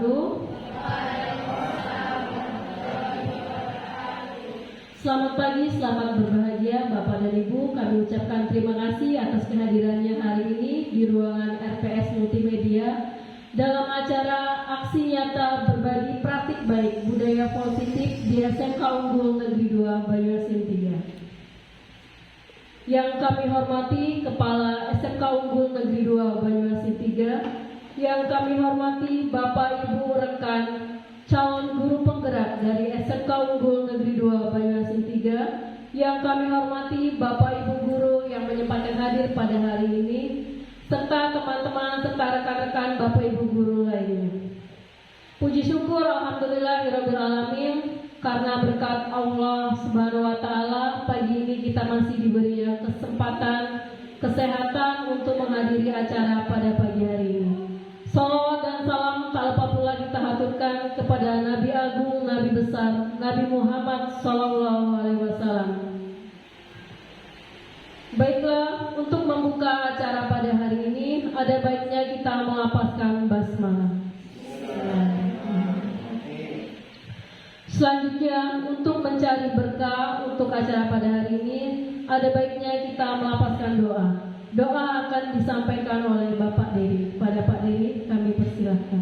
wabarakatuh. Selamat pagi, selamat berbahagia Bapak dan Ibu. Kami ucapkan terima kasih atas kehadirannya hari ini di ruangan RPS Multimedia dalam acara aksi nyata berbagi praktik baik budaya positif di SMK Unggul Negeri 2 Banyuasin 3. Yang kami hormati Kepala SMK Unggul Negeri 2 Banyuasin 3, yang kami hormati Bapak Ibu rekan calon guru penggerak dari SMK Unggul Negeri 2 Banyuasin 3, yang kami hormati Bapak Ibu guru yang menyempatkan hadir pada hari ini, serta teman-teman serta rekan-rekan Bapak Ibu guru lainnya. Puji syukur alhamdulillahirabbil alamin, karena berkat Allah Subhanahu wa taala pagi ini kita masih diberi kesempatan kesehatan untuk menghadiri acara pada pagi hari ini. Salawat dan salam tak lupa pula kita haturkan kepada Nabi Agung, Nabi besar, Nabi Muhammad Sallallahu Alaihi Wasallam. Baiklah, untuk membuka acara pada hari ini, ada baiknya kita melapaskan basmalah. Selanjutnya, untuk mencari berkah untuk acara pada hari ini, ada baiknya kita melapaskan doa. Doa akan disampaikan oleh Bapak Dery. Pada Pak Dery kami persilahkan.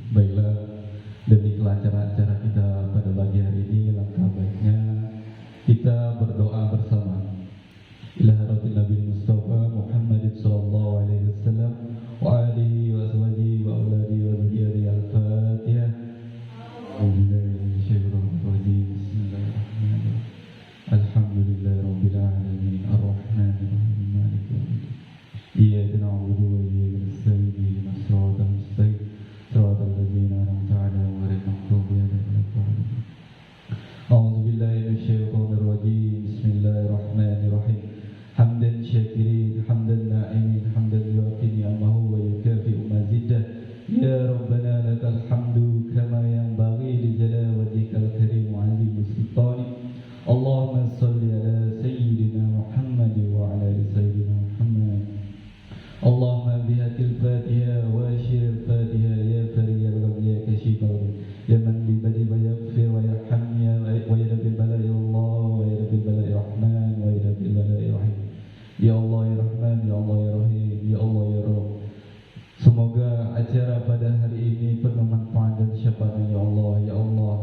Baiklah, demi kelancaran acara kita pada pagi hari ini, langkah baiknya kita berdoa bersama. Ila haratin Nabi Mustafa Muhammad sallallahu alaihi wasallam wa alihi wa sahbihi wa auladi wa dzurriyyati al-Fatihah. Alhamdulillahirabbil alamin arrahmanir rahim maliki yaumiddin. Iyyaka na'budu wa iyyaka nasta'in ihdinas siratal mustaqim siratal ladzina an'amta 'alaihim ghairil maghdubi 'alaihim waladdallin. A'udzu billahi minasyaitonir rajim. Bismillahirrahmanirrahim. Hamdan syakirin, hamdan na'imin, hamdan yu'ti ni'amahu wa yukafi'u mazidah. Ya Rabbana lakal hamdu kama yanbaghi li jalali wajhikal karim wa 'azimi sultanik. Allahumma salli ala sayyidina Muhammad wa ala ali sayyidina Muhammad. Allahumma bihatil Fatiha wa syiril Fatiha ya fariyal gham ya kashifal ya man bi badi wa yaghfir wa yarham ya wa ya rabbil bala'i Allah wa ya rabbil bala'i rahman wa ya rabbil bala'i rahim. Ya Allah ya Rahman, ya Allah ya Rahim, ya Allah ya Rabb. Semoga acara pada hari ini penuh manfaat dan syafaat ya Allah. Ya Allah,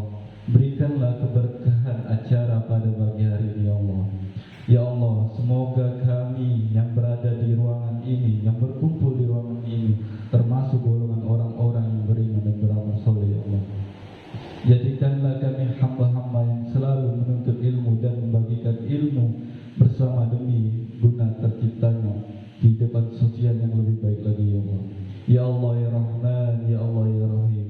berikanlah keberkahan acara pada pagi hari ini ya Allah. Ya Allah, semoga kami yang berada di ruangan ini, yang berkumpul di ruangan ini, termasuk golongan orang-orang yang beriman dan beramal soleh ya Allah. Jadikanlah kami hamba-hamba yang selalu menuntut ilmu dan membagikan ilmu bersama demi guna terciptanya kehidupan sosial yang lebih baik lagi ya Allah. Ya Allah ya Rahman, ya Allah ya Rahim.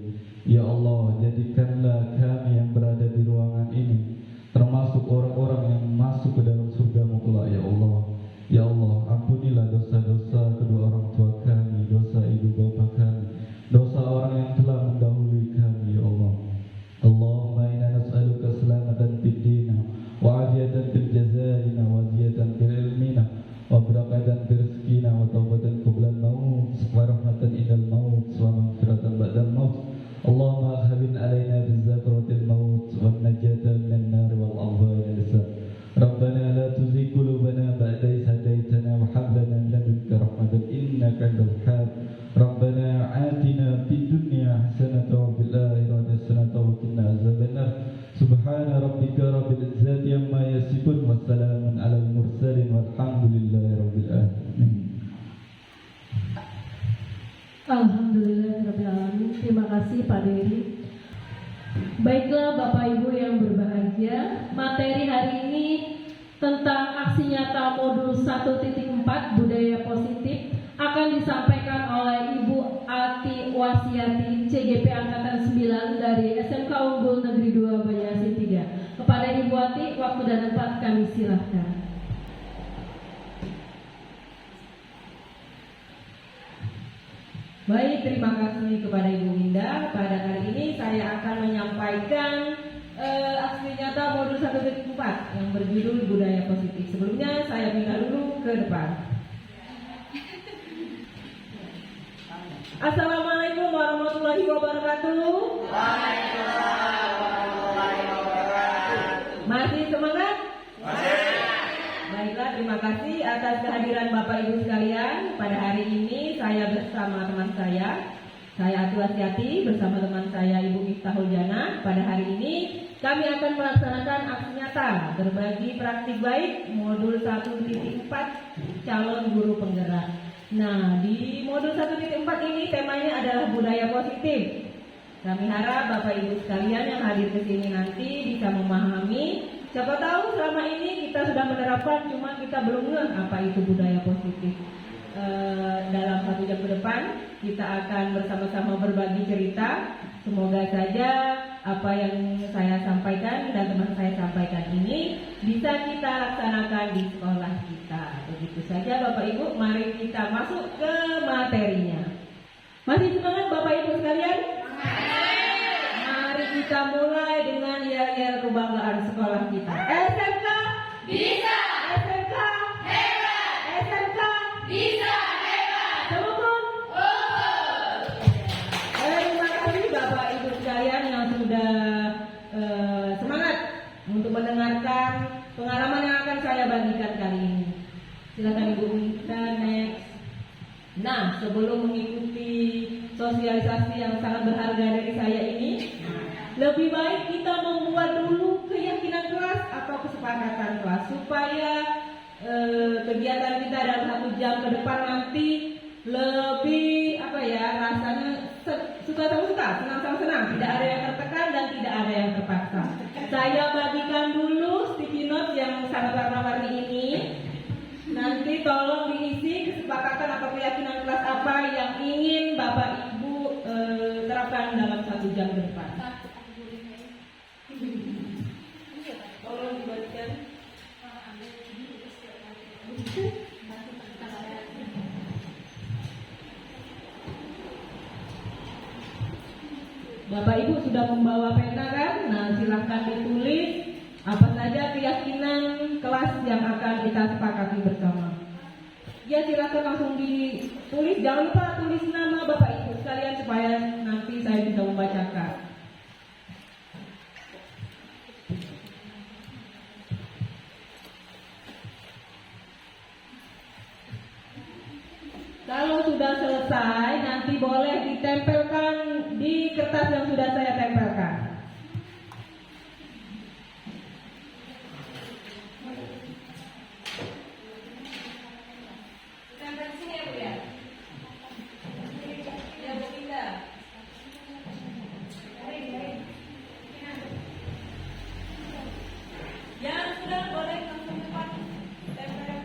Ya Allah, jadikanlah kami yang berada di ruangan ini termasuk orang-orang yang masuk ke dalam surga-Mu kelak ya Allah. Ya Allah, ampunilah dosa-dosa kedua orang tua kami, dosa ibu bapa kami, dosa orang yang telah mendahului kami ya Allah. Allahumma inna nas'aluka selamatan fid dina wa afiyatan fil jazalina wa ziyatan fil ilmina wa barakatan fil rizqina wa taubatan qabla al-maut wa rahmatan indal maut wa maghfiratan ba'dal maut. Allahumma habib alaina bizakratil maut wa najatan minan nar wal adhabil lisan. Rabbana la tuzigh qulubana ba'da idh hadaytana wa hab lana min ladunka rahmatan innaka antal wahhab. Rabbana atina fid dunya hasanatan wa fil akhirati hasanatan wa qina azabannar. Subhana rabbika rabbil izzati amma yasifun wa salamun alal mursalin walhamdulillahi rabbil alamin. Alhamdulillahirabbil alamin. Terima kasih Pak Dery. Baiklah Bapak Ibu yang berbahagia, materi hari ini tentang aksi nyata modul 1.4 budaya positif akan disampaikan oleh Ibu Ati Wasiati CGP Angkatan 9 dari SMK Unggul Negeri 2 Banyuasin 3. Kepada Ibu Ati, waktu dan tempat kami silahkan. Baik, terima kasih kepada Ibu Minda. Pada hari ini saya akan menyampaikan aksi nyata modul 1.4 yang berjudul budaya positif. Sebelumnya saya minta dulu ke depan. Assalamualaikum warahmatullahi wabarakatuh. Masih semangat? Baiklah, terima kasih atas kehadiran Bapak Ibu sekalian. Pada hari ini saya bersama teman saya Atul Asyati bersama teman saya Ibu Miftahul Jana. Pada hari ini kami akan melaksanakan aksi nyata berbagi praktik baik modul 1.4 calon guru penggerak. Nah, di modul 1.4 ini temanya adalah budaya positif. Kami harap Bapak Ibu sekalian yang hadir ke sini nanti bisa memahami. Siapa tahu selama ini kita sudah menerapkan, cuma kita belum ngeh apa itu budaya positif. Dalam 1 jam ke depan kita akan bersama-sama berbagi cerita. Semoga saja apa yang saya sampaikan dan teman saya sampaikan ini bisa kita laksanakan di sekolah kita. Begitu saja Bapak Ibu, mari kita masuk ke materinya. Masih semangat Bapak Ibu sekalian? Mari kita mulai dengan yel-yel kebanggaan sekolah kita. SMK bisa, SMK hebat, SMK bisa hebat. Telepon. Terima kasih Bapak Ibu sekalian yang sudah semangat untuk mendengarkan pengalaman yang akan saya bagikan kali ini. Silakan Ibu Mita next. Nah, sebelum mengikuti sosialisasi yang sangat berharga dari saya ini, lebih baik kita membuat dulu keyakinan kelas atau kesepakatan kelas supaya kegiatan kita dalam 1 jam ke depan nanti lebih rasanya suka sama suka, senang sama senang, tidak ada yang tertekan dan tidak ada yang terpaksa. Saya bagikan dulu sticky note yang sangat warna-warni ini. Nanti tolong diisi kesepakatan atau keyakinan kelas apa yang ingin Bapak Ibu terapkan dalam 1 jam ke depan. Tolong dibagikan. Bapak Ibu sudah membawa pena kan? Nah, silahkan ditulis apa saja keyakinan kelas yang akan kita sepakati bersama. Ya, silakan langsung ditulis. Jangan lupa tulis nama Bapak Ibu sekalian supaya nanti saya bisa membacakan. Kalau sudah selesai, nanti boleh ditempelkan di kertas yang sudah saya tempelkan. Tempel sini ya Bu ya. Ya Bu Linda. Yang sudah boleh langsung cepat tempel.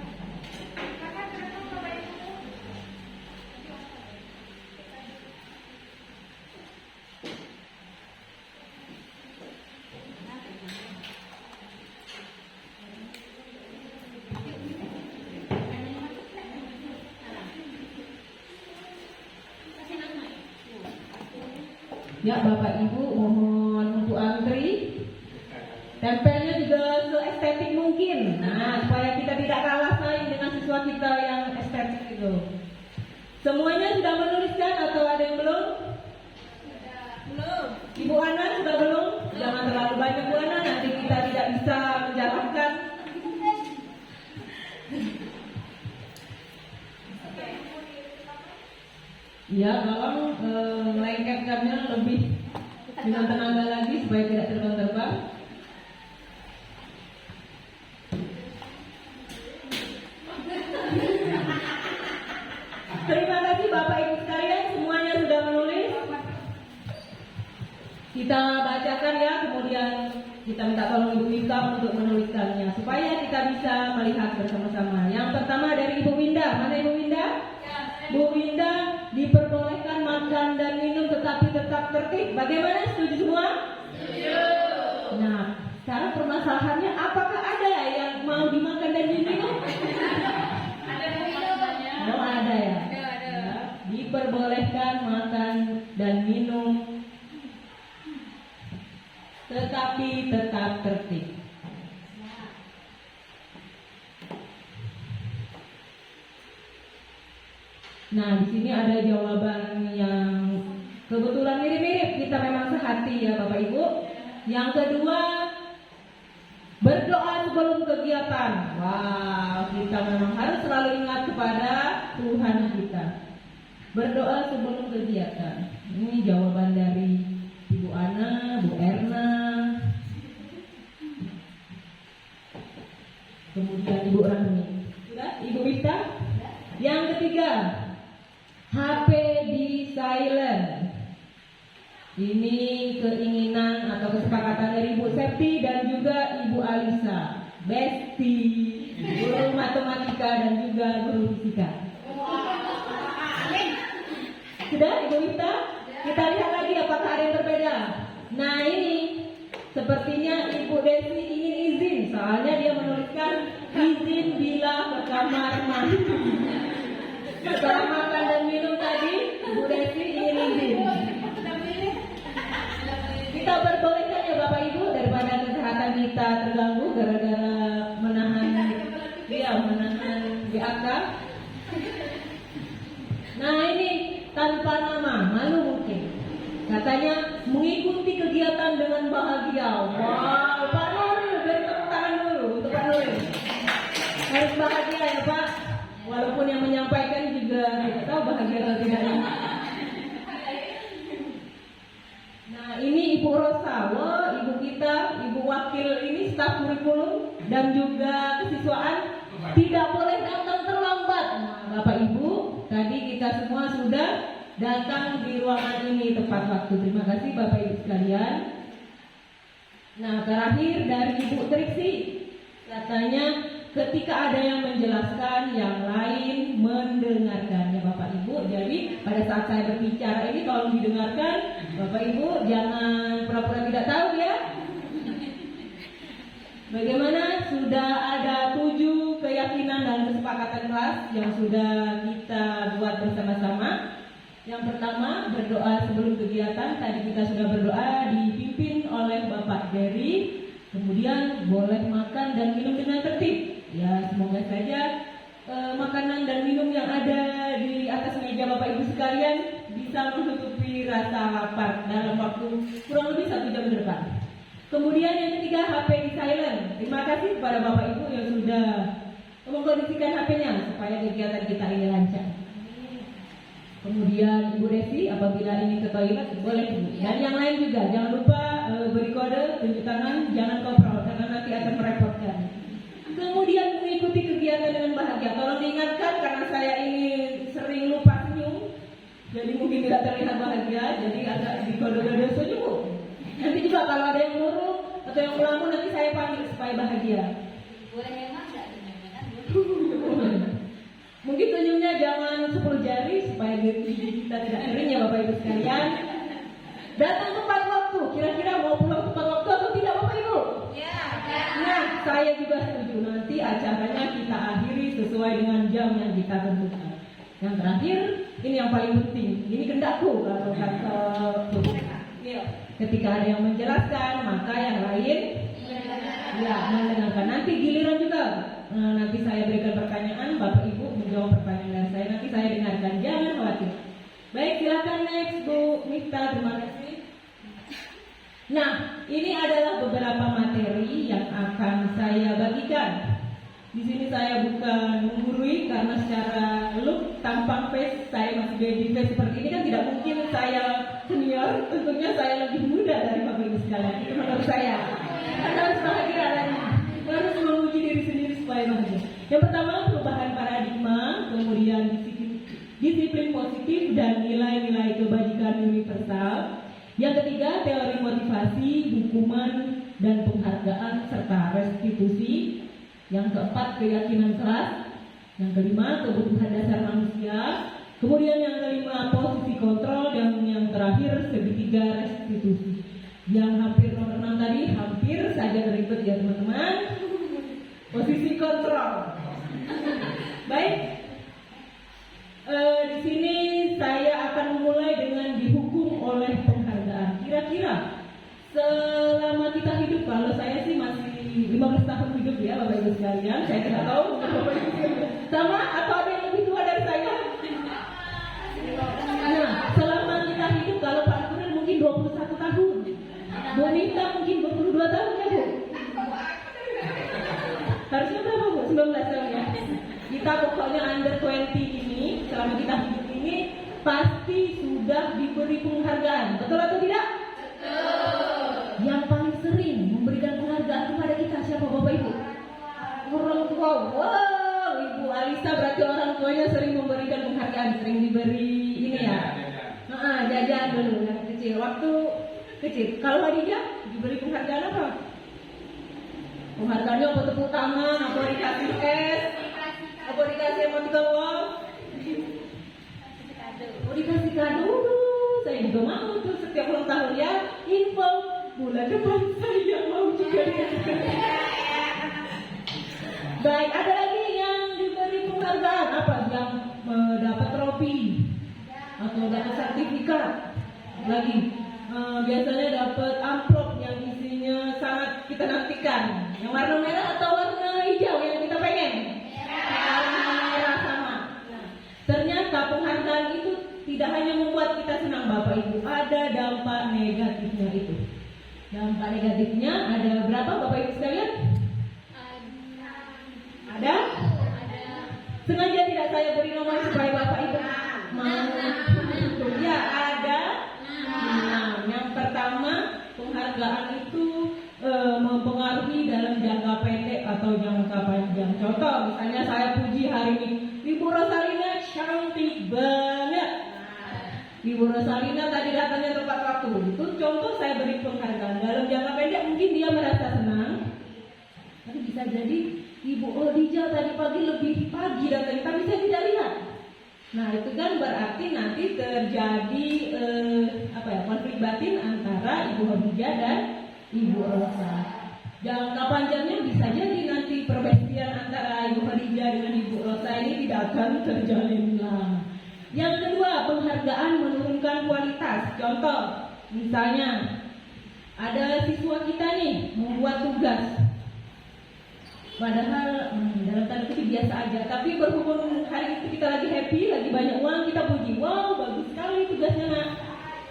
Ya Bapak Ibu mohon untuk antri. Tempelnya juga seestetik mungkin. Nah, supaya kita tidak kalah saing dengan siswa kita yang estetik itu. Semuanya sudah menuliskan atau ada yang belum? Belum. Ibu Ana sudah belum? Jangan terlalu banyak Bu Ana, nanti kita tidak bisa menjalankan. Ya, tolong melengketkannya lebih dengan tenaga lagi supaya tidak terbang-terbang. Terima kasih Bapak Ibu sekalian, semuanya sudah menulis. Kita bacakan ya, kemudian kita minta tolong Ibu Mita untuk menuliskannya supaya kita bisa melihat bersama-sama. Yang pertama dari Ibu Winda, mana Ibu Winda? Bu Winda, diperbolehkan makan dan minum tetapi tetap tertib. Bagaimana? Setuju semua? Setuju. Nah, sekarang permasalahannya apakah ada yang mau dimakan dan diminum? Ada banyak. Oh, ada ya? Ada. Ya, diperbolehkan makan dan minum tetapi tetap tertib. Nah, di sini ada jawaban yang kebetulan mirip-mirip, kita memang sehati ya Bapak Ibu. Yang kedua, berdoa sebelum kegiatan. Wow, kita memang harus selalu ingat kepada Tuhan kita. Berdoa sebelum kegiatan. Ini jawaban dari Ibu Ana, Bu Erna, kemudian Ibu Rahmi. Sudah, Ibu Mita. Yang ketiga, HP di silent. Ini keinginan atau kesepakatan dari Ibu Septi dan juga Ibu Alisa, Besti, guru matematika dan juga guru fisika. Sudah, Ibu Mita? Kita lihat lagi apakah ada yang berbeda. Nah, ini sepertinya Ibu Desi ingin izin, soalnya dia menuliskan izin bila ke kamar mandi. Setelah makan dan minum tadi, Ibu Desi ingin izin. Kita perbolehkan ya Bapak Ibu, daripada kesehatan kita terganggu gara-gara menahan BAK. Nah, ini tanpa nama, malu mungkin. Katanya mengikuti kegiatan dengan bahagia. Wow, Pak Nuril, beri tepuk tangan dulu untuk Pak Nuril. Harus bahagia ya Pak. Walaupun yang menyampaikan juga tidak tahu bahagia atau tidaknya. Nah, ini Ibu Rosa, wah, Ibu kita, Ibu Wakil ini staf kurikulum dan juga kesiswaan tidak boleh datang terlambat. Nah, Bapak Ibu, tadi kita semua sudah datang di ruangan ini tepat waktu. Terima kasih Bapak Ibu sekalian. Nah, terakhir dari Ibu Triksi, katanya ketika ada yang menjelaskan, yang lain mendengarkan ya Bapak Ibu. Jadi pada saat saya berbicara ini tolong didengarkan Bapak Ibu, jangan pura-pura tidak tahu ya. Bagaimana? Sudah ada 7 keyakinan dan kesepakatan kelas yang sudah kita buat bersama-sama. Yang pertama, berdoa sebelum kegiatan. Tadi kita sudah berdoa, dipimpin oleh Bapak Dery. Kemudian boleh makan dan minum dengan tertib. Ya, semoga saja makanan dan minum yang ada di atas meja Bapak Ibu sekalian bisa menutupi rasa lapar dalam waktu kurang lebih 1 jam ke depan. Kemudian yang ketiga, HP di silent. Terima kasih kepada Bapak Ibu yang sudah mengkondisikan HP-nya supaya kegiatan kita ini lancar. Kemudian Ibu Desi, apabila ingin ke toilet boleh Bu. Dan yang lain juga jangan lupa beri kode, tunjuk tangan, jangan koprol karena nanti akan merepotkan. Kemudian mengikuti kegiatan dengan bahagia. Tolong diingatkan karena saya ini sering lupa senyum, jadi mungkin tidak terlihat bahagia, jadi agak di kode-kode senyum Bu. Nanti juga kalau ada yang murung atau yang melamun nanti saya panggil supaya bahagia. Boleh hemat nggak senyumnya? Mungkin senyumnya jangan 10 jari supaya gigi kita tidak kering ya Bapak Ibu sekalian. Datang tepat waktu, kira-kira mau pulang tepat waktu atau tidak Bapak Ibu? Ya. Nah, saya juga setuju. Nanti acaranya kita akhiri sesuai dengan jam yang kita tentukan. Yang terakhir, ini yang paling penting. Ini kendakku kalau kata ketika ada yang menjelaskan, maka yang lain ya mendengarkan. Nanti giliran juga. Nanti saya berikan pertanyaan, Bapak Ibu menjawab pertanyaan saya. Nanti saya dengarkan, jangan khawatir. Baik, silakan next Bu Mita, terima kasih. Nah, ini adalah beberapa materi yang akan saya bagikan. Di sini saya bukan menggurui karena secara look, tampang face saya masih baby face seperti ini kan tidak mungkin saya senior. Tentunya saya lebih muda dari Bapak Ibu sekalian. Itu menurut saya. Anda harus bahagia lagi. Harus memuji diri sendiri supaya bahagia. Yang pertama, perubahan paradigma, kemudian disiplin positif dan nilai-nilai kebajikan universal. Yang ketiga, teori motivasi, hukuman dan penghargaan serta restitusi. Yang keempat, keyakinan kelas. Yang kelima, kebutuhan dasar manusia. Kemudian yang kelima, posisi kontrol. Dan yang terakhir, segitiga restitusi. Yang hampir nomor 6 tadi, hampir saja terlibat ya teman-teman. Posisi kontrol. Baik. Di sini saya akan memulai dengan dihukum oleh penghargaan. Kira-kira selama kita hidup, kalau saya sih masih 15 tahun hidup ya Bapak Ibu sekalian, saya tidak tahu sama atau ada yang lebih tua dari saya. Bu Nita mungkin 22 tahun ya Bu? Harusnya berapa Bu? 19 tahun ya? Kita pokoknya under 20 ini, selama kita hidup ini pasti sudah diberi penghargaan. Betul atau tidak? Betul. Yang paling sering memberikan penghargaan kepada kita siapa Bapak Ibu? Orang tua. Wow, Ibu Alisa berarti orang tuanya sering memberikan penghargaan, sering diberi ini ya. Jajan dulu yang kecil. Waktu kecil. Kalau Hadijah diberi penghargaan apa? Penghargaannya apa, tepuk tangan, apa dikasih es, apa dikasih emoticon love, mau dikasih kado. Saya juga mau tuh setiap ulang tahun ya. Info bulan depan saya mau juga dikasih. Baik, ada lagi yang diberi penghargaan apa? Yang dapat trofi atau dapat sertifikat. Lagi biasanya dapat amplop yang isinya sangat kita nantikan. Yang warna merah atau warna hijau yang kita pengen? Warna merah sama. Ternyata penghargaan itu tidak hanya membuat kita senang Bapak Ibu, ada dampak negatifnya itu. Dampak negatifnya ada berapa Bapak Ibu sekalian? Ada? Sengaja tidak saya beri nomor supaya Bapak Ibu mau. Ya ada. Nah, yang pertama penghargaan itu mempengaruhi dalam jangka pendek atau jangka panjang. Contoh, misalnya saya puji hari ini, Ibu Rosalina cantik banget. Ibu Rosalina tadi datangnya tepat waktu. Itu contoh saya beri penghargaan. Dalam jangka pendek mungkin dia merasa senang. Tapi bisa jadi Ibu Odija tadi pagi lebih pagi datang, tapi saya tidak lihat. Nah itu kan berarti nanti terjadi konflik batin antara Ibu Khadijah dan Ibu Rosa. Jangka panjangnya bisa jadi nanti perbestian antara Ibu Khadijah dengan Ibu Rosa ini tidak akan terjalin lama. Yang kedua, penghargaan menurunkan kualitas. Contoh, misalnya ada siswa kita nih membuat tugas. Padahal dalam tanda kutip biasa aja, tapi berhubung hari itu kita lagi happy, lagi banyak uang, kita puji, wow bagus sekali tugasnya nak.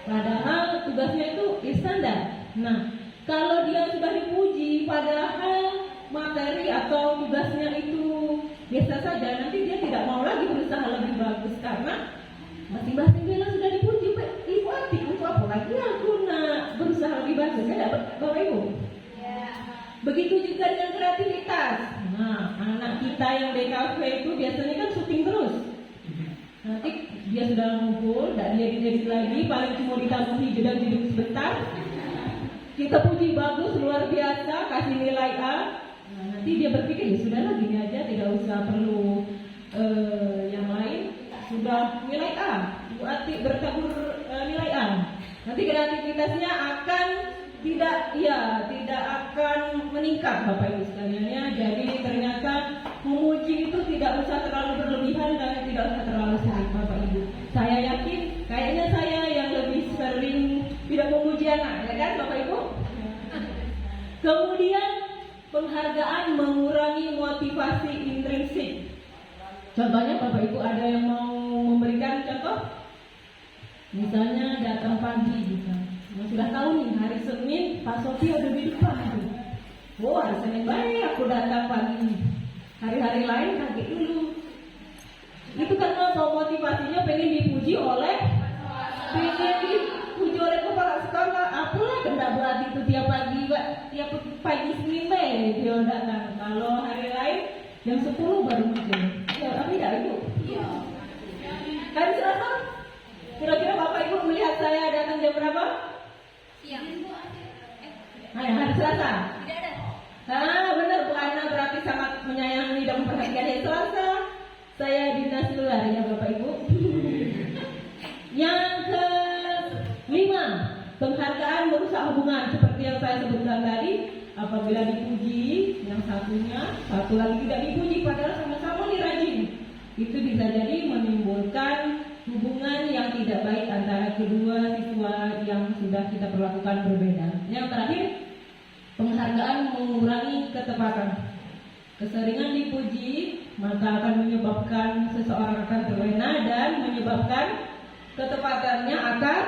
Padahal tugasnya itu standar. Nah, kalau dia sudah dipuji, padahal materi atau tugasnya itu biasa saja, nanti dia tidak mau lagi berusaha lebih bagus karena masing-masing bilang sudah dipuji. Ibu hati, untuk apa lagi aku nak berusaha lebih bagus? Ya Bapak Ibu. Begitu juga dengan kreativitas. Nah, anak kita yang DKV itu biasanya kan syuting terus. Nanti dia sudah ngumpul, dan dia diedit lagi, paling cuma ditambahi jeda duduk sebentar. Kita puji bagus, luar biasa, kasih nilai A. Nah, nanti dia berpikir ya sudahlah gini aja, tidak usah perlu yang lain. Sudah nilai A, berarti bertabur nilai A. Nanti kreativitasnya akan tidak akan meningkat Bapak Ibu sekalian ya. Jadi ternyata memuji itu tidak usah terlalu berlebihan dan tidak usah terlalu sering Bapak Ibu. Saya yakin kayaknya saya yang lebih sering tidak memuji anak, ya kan Bapak Ibu? Kemudian penghargaan mengurangi motivasi intrinsik. Contohnya Bapak Ibu ada yang mau memberikan contoh? Misalnya datang pagi gitu. Sudah tahu nih hari Senin Pak Sofi ada di depan. Oh hari Senin baik aku datang pagi. Hari-hari lain kaget dulu. Itu karena motivasinya pengen dipuji oleh kepala sekolah. Apalah kendak berarti itu tiap pagi Senin dia datang. Kalau hari lain jam 10 baru muncul. Ya tapi tidak Ibu. Iya. Hari Selasa kira-kira Bapak Ibu melihat saya datang jam berapa? Siang. Hari Selasa. Tidak ada. Benar Bu Ana berarti sangat menyayangi dan memperhatikan hari Selasa. Saya dinas luar ya Bapak Ibu. Yang kelima, penghargaan merusak hubungan seperti yang saya sebutkan tadi. Apabila dipuji, yang satu lagi tidak dipuji padahal sama-sama rajin. Itu bisa jadi menimbulkan hubungan yang tidak baik antara kedua siswa yang sudah kita perlakukan berbeda. Yang terakhir, penghargaan mengurangi ketepatan. Keseringan dipuji maka akan menyebabkan seseorang akan terlena dan menyebabkan ketepatannya akan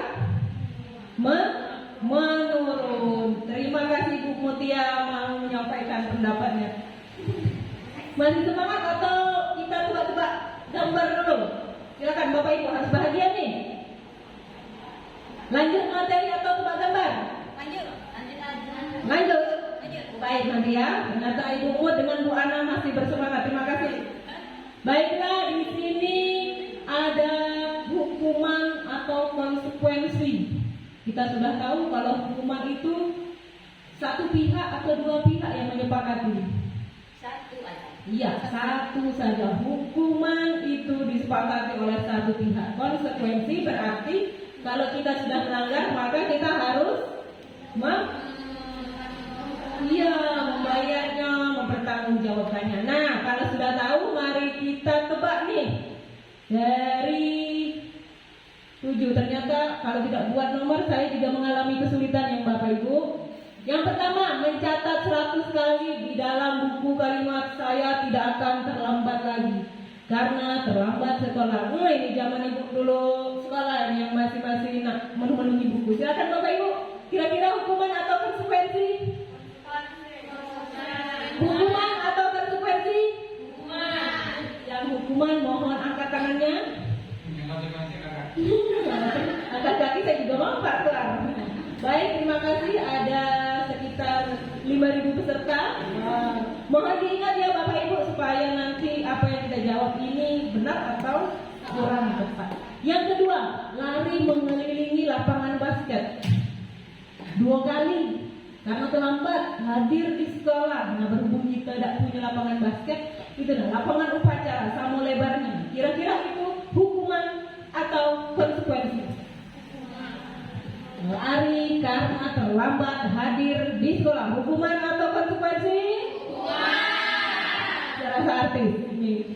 menurun. Terima kasih Bu Mutia mau menyampaikan pendapatnya. Masih semangat atau kita tebak-tebak gambar dulu? Silakan Bapak Ibu, harus bahagia nih. Lanjut materi atau tebak gambar? Lanjut aja. Lanjut. Baik nanti ya. Ternyata Ibu Mut dengan Bu Ana masih bersemangat. Terima kasih. Baiklah, di sini ada hukuman atau konsekuensi. Kita sudah tahu kalau hukuman itu satu pihak atau dua pihak yang menyepakati. Satu aja. Iya, satu saja. Hukuman itu disepakati oleh satu pihak. Konsekuensi berarti kalau kita sudah melanggar maka kita harus membayarnya, mempertanggungjawabkannya. Nah, kalau sudah tahu, mari kita tebak nih. Dari 7, ternyata kalau tidak buat nomor saya juga mengalami kesulitan yang Bapak Ibu. Yang pertama, mencatat 100 kali di dalam buku kalimat saya tidak akan terlambat lagi. Karena terlambat sekolah. Ini zaman Ibu dulu sekolah yang masih nak menu-menu buku. Silakan Bapak Ibu, kira-kira hukuman atau konsekuensi? Hukuman atau konsekuensi? Hukuman. Yang hukuman mohon angkat tangannya. Angkat kaki saya juga mau Pak Tuan. Baik, terima kasih. Ada sekitar 5.000 peserta. Mohon diingat ya Bapak Ibu supaya nanti apa yang kita jawab ini benar atau kurang tepat. Yang kedua, lari mengelilingi lapangan basket 2 kali. Karena terlambat hadir di sekolah. Nah, berhubung kita tidak punya lapangan basket, itu adalah lapangan upacara sama lebarnya. Kira-kira itu hukuman atau konsekuensi? Lari karena terlambat hadir di sekolah. Hukuman atau konsekuensi? Hukuman. Serasa artis ini.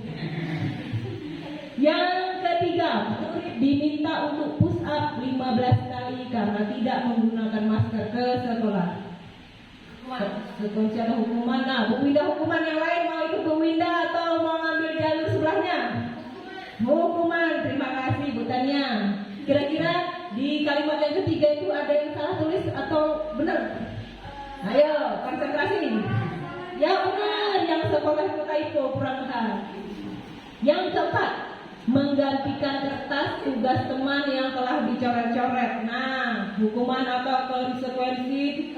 Yang ketiga, murid diminta untuk push up 15 kali karena tidak menggunakan masker ke sekolah. Sekunci ada hukuman. Nah, Bu Winda hukuman yang lain mau ikut Bu Winda atau mau ngambil jalur sebelahnya? Hukuman. Terima kasih Bu Tania. Kira-kira di kalimat yang ketiga itu ada yang salah tulis atau benar? Ayo, konsentrasi. Ya benar, yang sekolah itu typo kurang hal. Yang keempat, menggantikan kertas tugas teman yang telah dicoret-coret. Nah, hukuman atau konsekuensi?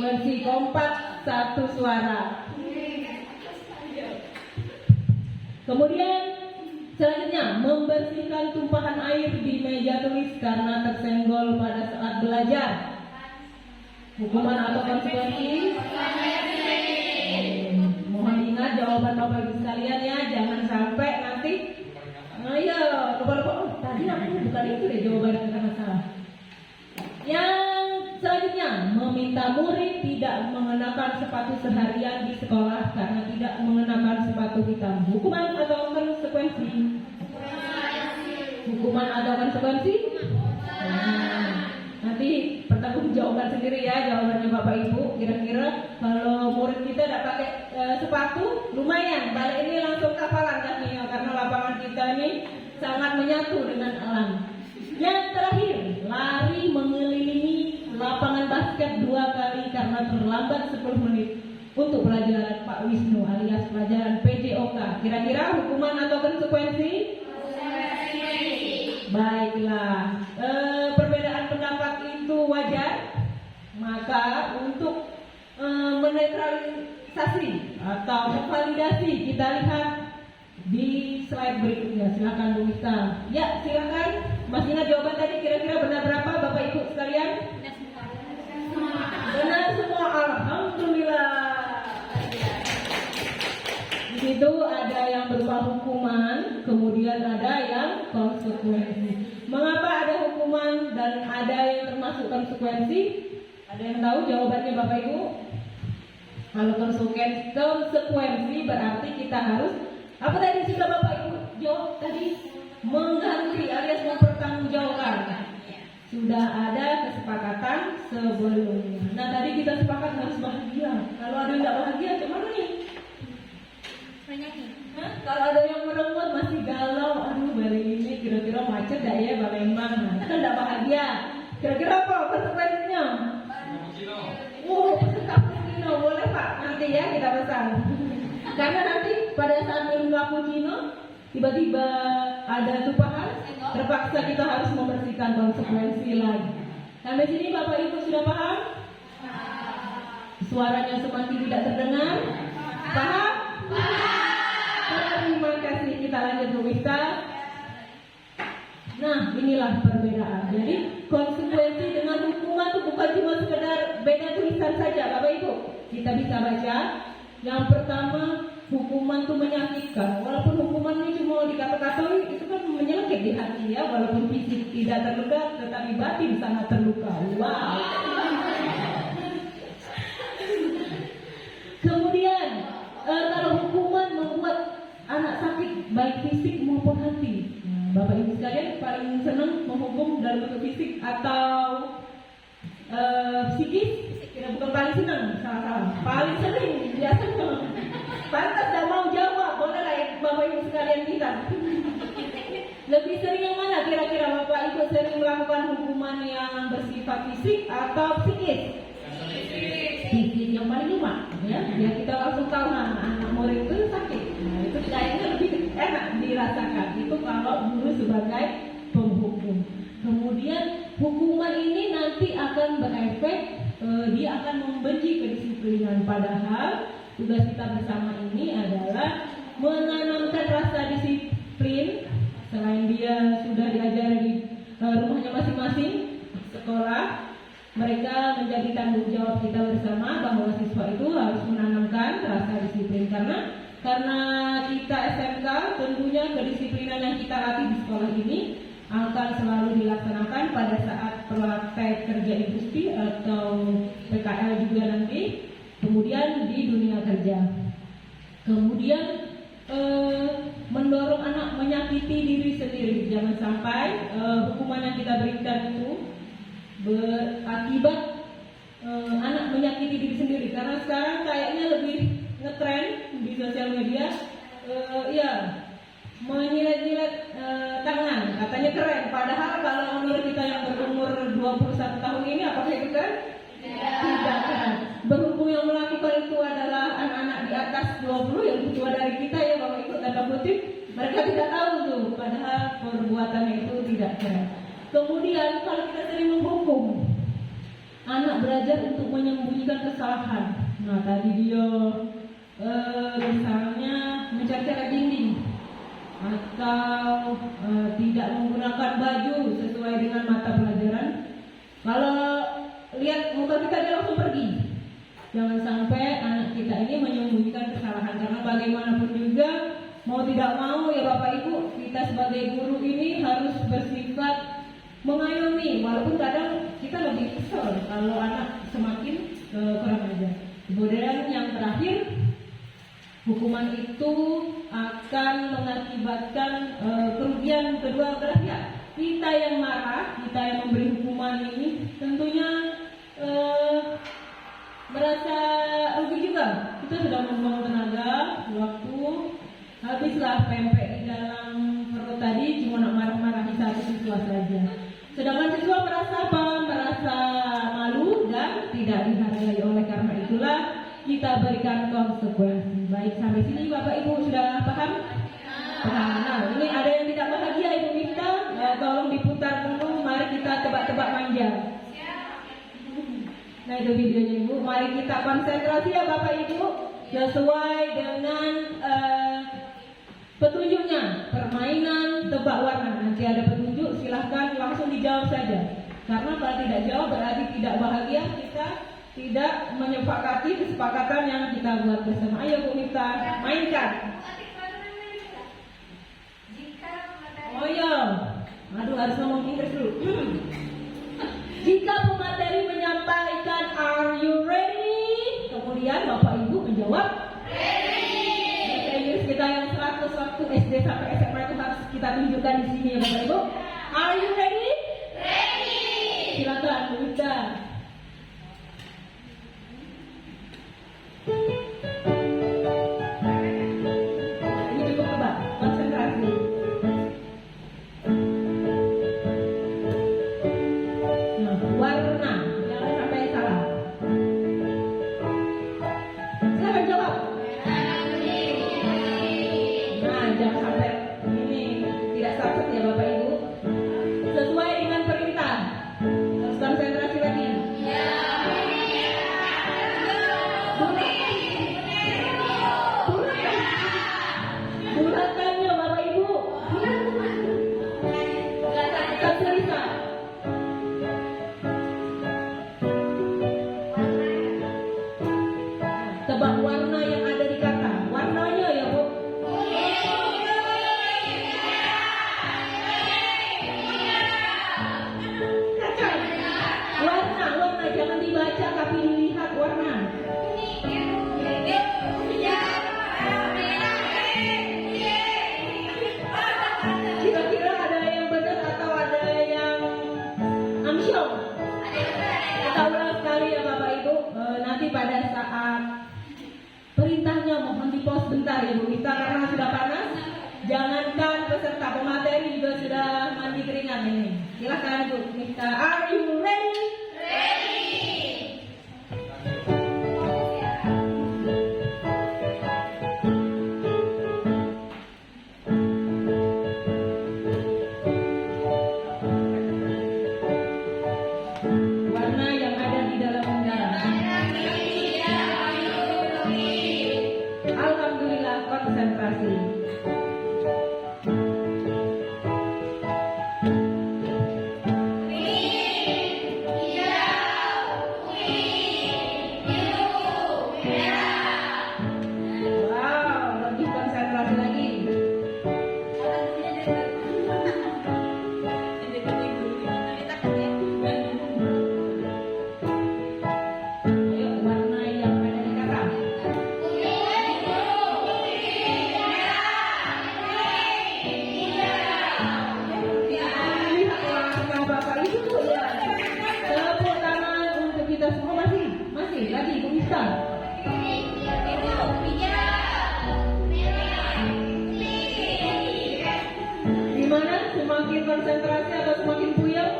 Konsekuensi kompak satu suara. Kemudian selanjutnya, membersihkan tumpahan air di meja tulis karena tersenggol pada saat belajar. Hukuman atau konsekuensi? Mohon ingat jawaban Bapak Ibu sekalian ya, jangan sampai nanti ayo lupa-lupa, oh tadi aku bukan itu deh jawabannya karena salah. Yang selanjutnya, meminta murid tidak mengenakan sepatu seharian di sekolah karena tidak mengenakan sepatu hitam. Hukuman atau konsekuensi? Hukuman atau konsekuensi? Nah, nanti pertanggungjawaban sendiri ya jawabannya Bapak Ibu. Kira-kira kalau murid kita tidak pakai sepatu, lumayan. Balik ini langsung kafalan kakinya karena lapangan kita ini sangat menyatu dengan alam. Yang terakhir, lari mengelilingi lapangan basket 2 kali karena terlambat 10 menit untuk pelajaran Pak Wisnu alias pelajaran PJOK. Kira-kira hukuman atau konsekuensi? Baiklah, perbedaan pendapat itu wajar. Maka untuk menetralisasi atau memvalidasi kita lihat di slide berikutnya. Silakan Bu Mista. Ya, silakan. Masih ingat jawaban tadi kira-kira benar berapa Bapak Ibu sekalian? Benar semua. Alhamdulillah. Di situ ada yang berupa hukuman, kemudian ada yang konsekuensi. Mengapa ada hukuman dan ada yang termasuk konsekuensi? Ada yang tahu jawabannya Bapak Ibu? Kalau konsekuensi berarti kita harus apa tadi sudah Bapak Ibu jawab tadi? Mengganti alias mempertanggungjawabkan. Sudah ada kesepakatan sebelumnya. Nah tadi kita sepakat harus bahagia. Kalau ada yang tidak bahagia, gimana nih? Kalau ada yang merengut masih galau, aduh balik ini kira-kira macet dah ya Palembang. Nah, kan tidak bahagia. Kira-kira apa konsekuensinya? Oh, pesan cappuccino boleh Pak, nanti ya kita pesan. Karena nanti pada saat minum cappuccino tiba-tiba ada tumpahan, terpaksa kita harus membersihkan konsekuensi lagi. Sampai sini Bapak Ibu sudah paham? Suaranya semakin tidak terdengar. Paham? Terima kasih. Kita lanjut Bu Miftah. Nah, inilah perbedaan. Jadi konsekuensi dengan hukuman itu bukan cuma sekedar beda tulisan saja, Bapak Ibu. Kita bisa baca. Yang pertama, hukuman itu menyakitkan. Walaupun hukuman ini cuma dikata-katai, itu kan menyakit di hati ya. Walaupun fisik tidak terluka, tetapi batin sangat terluka. Wow. Kemudian, kalau hukuman membuat anak sakit baik fisik maupun hati. Bapak Ibu sekalian paling senang menghukum dalam bentuk fisik atau psikis? Kita bukan paling senang, salah. Paling sering, biasanya. Pantas tidak mau jawab, boleh lah ya Bapak Ibu sekalian kita. Lebih sering yang mana kira-kira Bapak Ibu sering melakukan hukuman yang bersifat fisik atau psikis? Fisik yang paling lima, ya. Biar kita langsung tahu anak murid itu sakit. Nah, itu kayaknya lebih enak dirasakan. Itu kalau guru sebagai penghukum. Kemudian hukuman ini nanti akan berefek, dia akan membenci kedisiplinan. Padahal tugas kita bersama ini adalah menanamkan rasa disiplin. Selain dia sudah diajari di rumahnya masing-masing, sekolah, mereka menjadi tanggung jawab kita bersama bahwa siswa itu harus menanamkan rasa disiplin. Karena kita SMK, tentunya kedisiplinan yang kita latih di sekolah ini akan selalu dilaksanakan pada saat praktek kerja industri atau PKL juga nanti, kemudian di dunia kerja. Kemudian mendorong anak menyakiti diri sendiri. Jangan sampai hukuman yang kita berikan itu berakibat anak menyakiti diri sendiri. Karena sekarang kayaknya lebih ngetren di sosial media, ya menyilet-nyilet tangan, katanya keren. Padahal kalau menurut kita yang berumur 21 tahun ini, apakah itu keren? Tidak keren. Berhubung yang melakukan itu adalah anak-anak di atas 20 yang lebih tua dari kita ya Bapak Ibu, tanda kutip, mereka tidak tahu tuh, padahal perbuatannya itu tidak keren. Kemudian kalau kita sering menghukum, anak belajar untuk menyembunyikan kesalahan. Nah tadi dia misalnya mencacat dinding atau tidak menggunakan baju sesuai dengan mata pelajaran. Kalau lihat muka kita dia langsung pergi. Jangan sampai anak kita ini menyembunyikan kesalahan, karena bagaimanapun juga mau tidak mau ya Bapak Ibu, kita sebagai guru ini harus bersifat mengayomi, walaupun kadang kita lebih kesel kalau anak semakin kurang ajar. Kemudian yang terakhir, hukuman itu akan mengakibatkan kerugian kedua belah pihak. Kita yang marah, kita yang memberi hukuman ini tentunya merasa rugi juga. Kita sudah membuang tenaga, waktu, habislah pempek di dalam perut tadi cuma nak marah-marahi satu siswa saja. Sedangkan siswa merasa apa? Merasa malu dan tidak dihargai. Oleh karena itulah kita berikan konsekuensi. Baik, sampai sini Bapak Ibu sudah paham? Paham. Nah, ini ada yang tidak bahagia Ibu Miftah, tolong diputar dulu. Mari kita tebak-tebak manja. Nah itu videonya Ibu. Mari kita konsentrasi ya Bapak Ibu, sesuai dengan petunjuknya. Permainan tebak warna. Nanti ada petunjuk, silahkan langsung dijawab saja. Karena kalau tidak jawab berarti tidak bahagia, kita tidak menyepakati kesepakatan yang kita buat bersama. Ayo Bu Miftah, mainkan. Oh iya, aduh harus ngomong Inggris dulu. Jika pemateri menyampaikan "Are you ready?", kemudian Bapak Ibu menjawab ready. Bahasa Inggris kita yang 100 waktu SD sampai SMA itu harus kita tunjukkan di sini ya Bapak Ibu. Are you ready? Ready. Silakan Bu Miftah. Ini cukup tebak, konsentrasi. Nah, jangan sampai ini tidak sakit ya Bapak Ibu. Sesuai dengan perintah. Harus konsentrasi lagi. Bulatkannya Bapak Ibu. Kasih Lisa. Tebak warna yang ada di kata. Warnanya ya Bu. Warna jangan dibaca tapi dilihat warna. Kira-kira ada yang benar atau ada yang amsyong? Kita ulang sekali ya Bapak Ibu. Nanti pada saat perintahnya mohon di pause bentar Ibu Mita karena sudah panas. Jangankan peserta pemateri juga sudah mandi keringat ini. Silakan Bu Mita. Are you ready? Warna yang ada di dalam udara. Alhamdulillah konsentrasi. Wow, lebih konsentrasi lagi. Ayo, warna yang ada di kata. Lihat warna Bapak Ibu ya. Tepuk tangan untuk kita semua masih lagi Bu Mista. Gimana? Semakin konsentrasi atau semakin puyeng?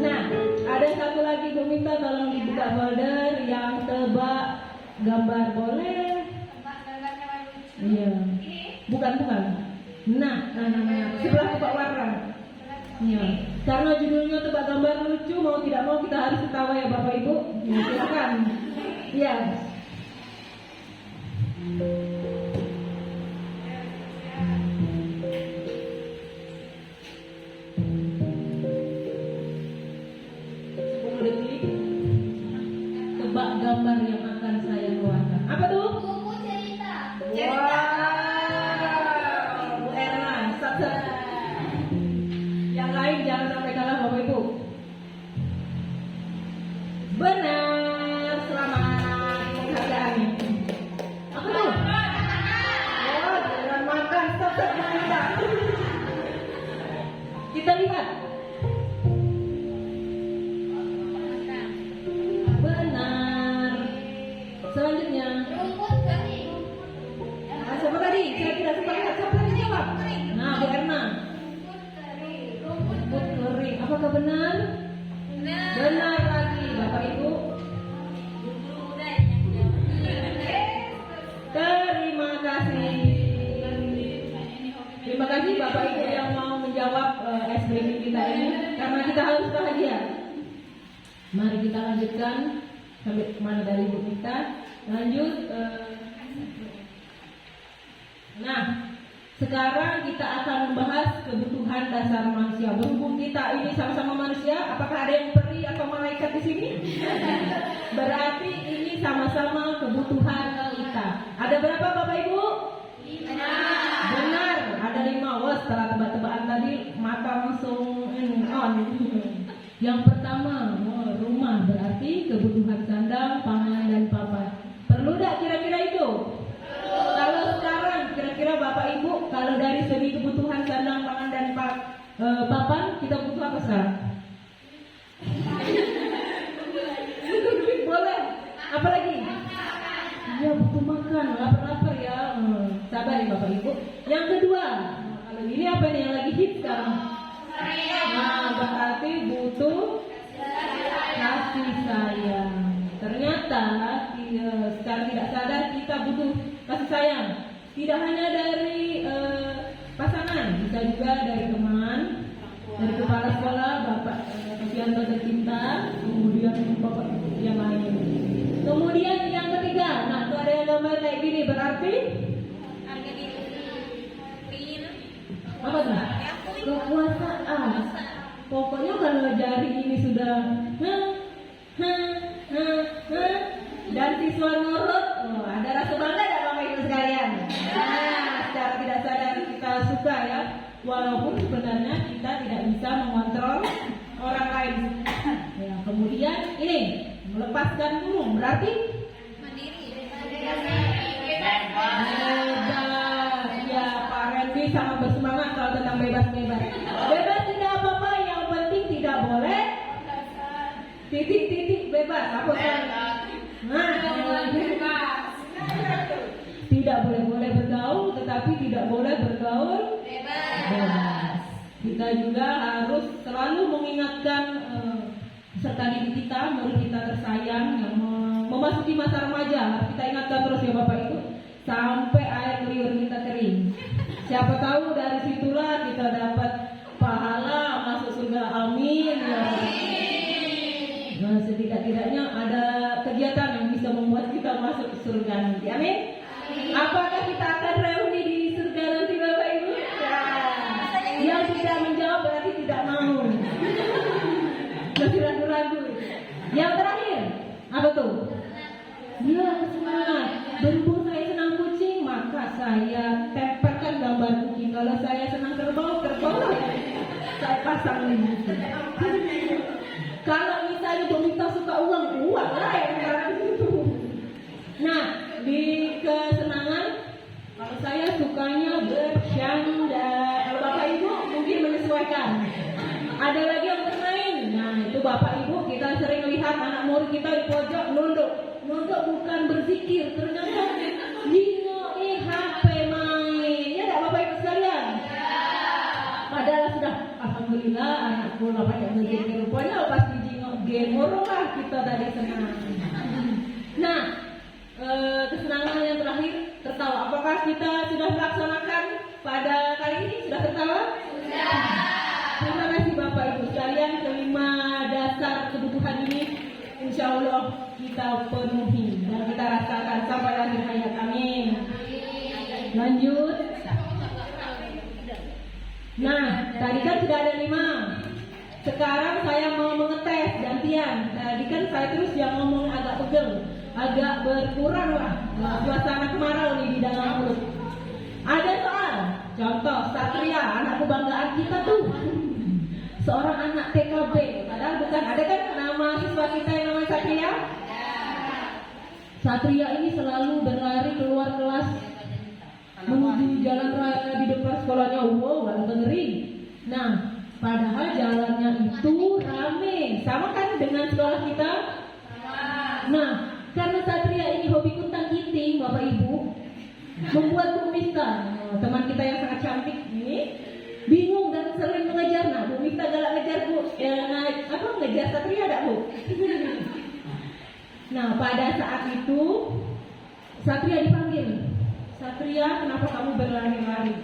Nah, ada satu lagi Bu Mista, tolong dibuka folder yang tebak gambar boleh. Iya. Bukan. Nah, sebelah tebak warna. Iya. Karena judulnya tebak gambar lucu, mau tidak mau kita harus ketawa ya Bapak Ibu. Ya, silakan. Iya. Tebak gambar yang akan saya keluarkan. Apa tuh? Buku cerita. Wow, Bu Erna, sat. Yang lain jangan sampai kalah Bapak Ibu. Benar, selamat penghargaan. Apa tuh? Oh, jangan makan, sat. Kita lihat. Benar. Selanjutnya. Rumput kering. Siapa tadi? Kira-kira siapa tadi jawab? Nah, Bu Erna. Rumput kering. Apakah benar? Benar lagi, Bapak Ibu. Terima kasih. Terima kasih Bapak Ibu yang mau menjawab SBM kita ini karena kita harus bahagia. Mari kita lanjutkan sampai kemana dari Bu kita. Lanjut. Nah, sekarang kita akan membahas kebutuhan dasar manusia. Berhubung kita ini sama-sama manusia, apakah ada yang peri atau malaikat di sini? Berarti ini sama-sama kebutuhan kita. Ada berapa Bapak Ibu? 5. Benar, ada 5. Wah, setelah tebak-tebakan tadi mata langsung on. Yang pertama, rumah, berarti kebutuhan sandang, pangan dan papan. Perlu tidak kira-kira itu? Kalau sekarang kira-kira Bapak Ibu, kalau dari segi kebutuhan sandang, pangan dan papan, kita butuh apa sekarang? Boleh. Apa lagi? Ya, butuh makan, lapar-lapar ya. Sabar ya Bapak Ibu. Yang kedua, kalau ini apa nih yang lagi hit sekarang? Nah, berarti butuh kasih sayang. Ternyata secara tidak sadar kita kita butuh kasih sayang. Tidak hanya dari pasangan, bisa juga dari teman, dari kepala sekolah, bapak Sofianto tercinta, kemudian bapak yang lain. Kemudian yang ketiga, nah tuh ada yang gambar kayak gini, berarti apa tuh? Kekuasaan. Pokoknya kalau jari ini sudah dan siswa nurut, ada rasa bangga tidak Bapak Ibu sekalian? Nah, secara tidak sadar kita suka ya, walaupun sebenarnya kita tidak bisa mengontrol orang lain. Ya, kemudian ini melepaskan burung, berarti bebas. Ya, Pak Randy sangat bersemangat kalau tentang bebas-bebas. Bebas tidak apa-apa, yang penting tidak boleh titik-titik bebas. Apa kan? Nah, tidak boleh bergaul, tetapi tidak boleh bergaul bebas. Kita juga harus selalu mengingatkan serta didik kita, murid kita tersayang yang memasuki masa remaja. Harus kita ingatkan terus ya Bapak Ibu, sampai air liur kita kering. Siapa tahu dari situlah kita dapat pahala masuk surga, amin ya. Nah, setidak-tidaknya ada kegiatan yang bisa membuat kita masuk surga nanti, amin. Apakah kita akan reuni di surga nanti Bapak Ibu? Ya. Yang tidak menjawab berarti tidak mau. Masih ragu-ragu. Yang terakhir, apa tuh? Ya, semangat. Berhubung saya senang kucing, maka saya tempelkan gambar kucing. Kalau saya senang kerbau lah saya pasang di situ. Kalau misalnya pemerintah suka uang lah yang di situ. Nah, di kesenangan, kalau saya sukanya bercanda. Kalau Bapak Ibu mungkin menyesuaikan. Ada lagi yang bermain. Nah, itu Bapak Ibu kita sering lihat anak murid kita di pojok nunduk. Nunduk bukan berzikir, ternyata nyingoi HP main. Ya enggak Bapak Ibu sekalian? Padahal sudah alhamdulillah anakku lah pakai berzikir. Rupanya pas dijingok game lah kita tadi senang. Nah, kesenangan yang terakhir tertawa. Apakah kita sudah melaksanakan pada kali ini? Sudah tertawa? Sudah. Terima kasih Bapak Ibu sekalian, kelima dasar kebutuhan ini insya Allah kita penuhi dan kita rasakan sampai akhir hayat, amin. Lanjut. Nah, tadi kan sudah ada 5. Sekarang saya mau mengetes gantian. Tadi kan saya terus yang ngomong agak pegel, agak berkurang lah suasana kemarau nih di dalam mulut. Ada soal, contoh Satria, anak kebanggaan kita tuh, seorang anak TKB, padahal bukan. Ada kan nama siswa kita yang namanya Satria? Satria ini selalu berlari keluar kelas menuju jalan raya di depan sekolahnya. Wow, agak ngeri. Nah, padahal jalannya itu rame, sama kan dengan sekolah kita? Nah, karena Satria ini hobi kuntang-giting, Bapak Ibu, membuat Bu Mista, teman kita yang sangat cantik ini, bingung dan sering mengejar. Nah, Bu Mista galak ngejar Bu, ngejar Satria ada Bu. Nah, pada saat itu Satria dipanggil. Satria, kenapa kamu berlari-lari?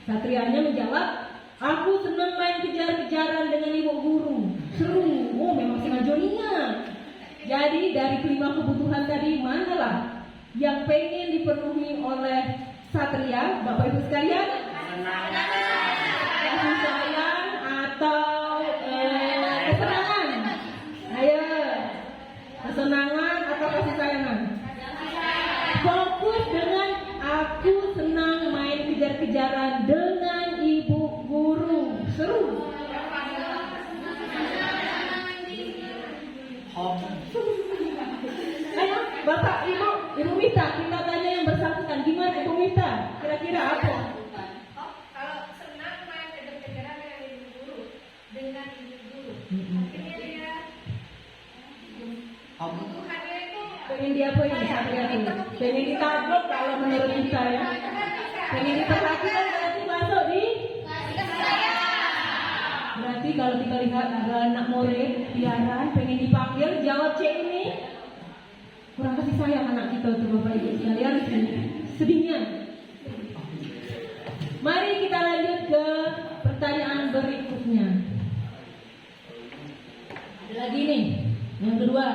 Satrianya menjawab, aku senang main kejar-kejaran dengan ibu guru. Seru, oh memang sengaja. Jadi dari 5 kebutuhan tadi, manalah yang pengen dipenuhi oleh Satria, Bapak Ibu sekalian? Kasih sayang atau kesenangan? Ayo, kesenangan atau kasih sayangan? Fokus dengan aku senang main kejar-kejaran dengan ibu guru. Seru. Ayo, Bapak, Ibu Mita, kita tanya yang bersangkutan. Gimana Ibu Mita? Kira-kira apa? Kalau senang main kejar-kejaran dengan ibu guru, artinya dia kebutuhannya itu Pengen diapain Satria tuh? Pengen ditabok kalau menurut kita ya. Pengen diperhatikan berarti masuk di. Berarti kalau kita lihat ada anak murid piaran pengen dipanggil, jawab C ini kurang kasih sayang anak kita tuh Bapak Ibu sekalian. sedihnya. Mari kita lanjut ke pertanyaan berikutnya. Ada lagi nih, yang kedua.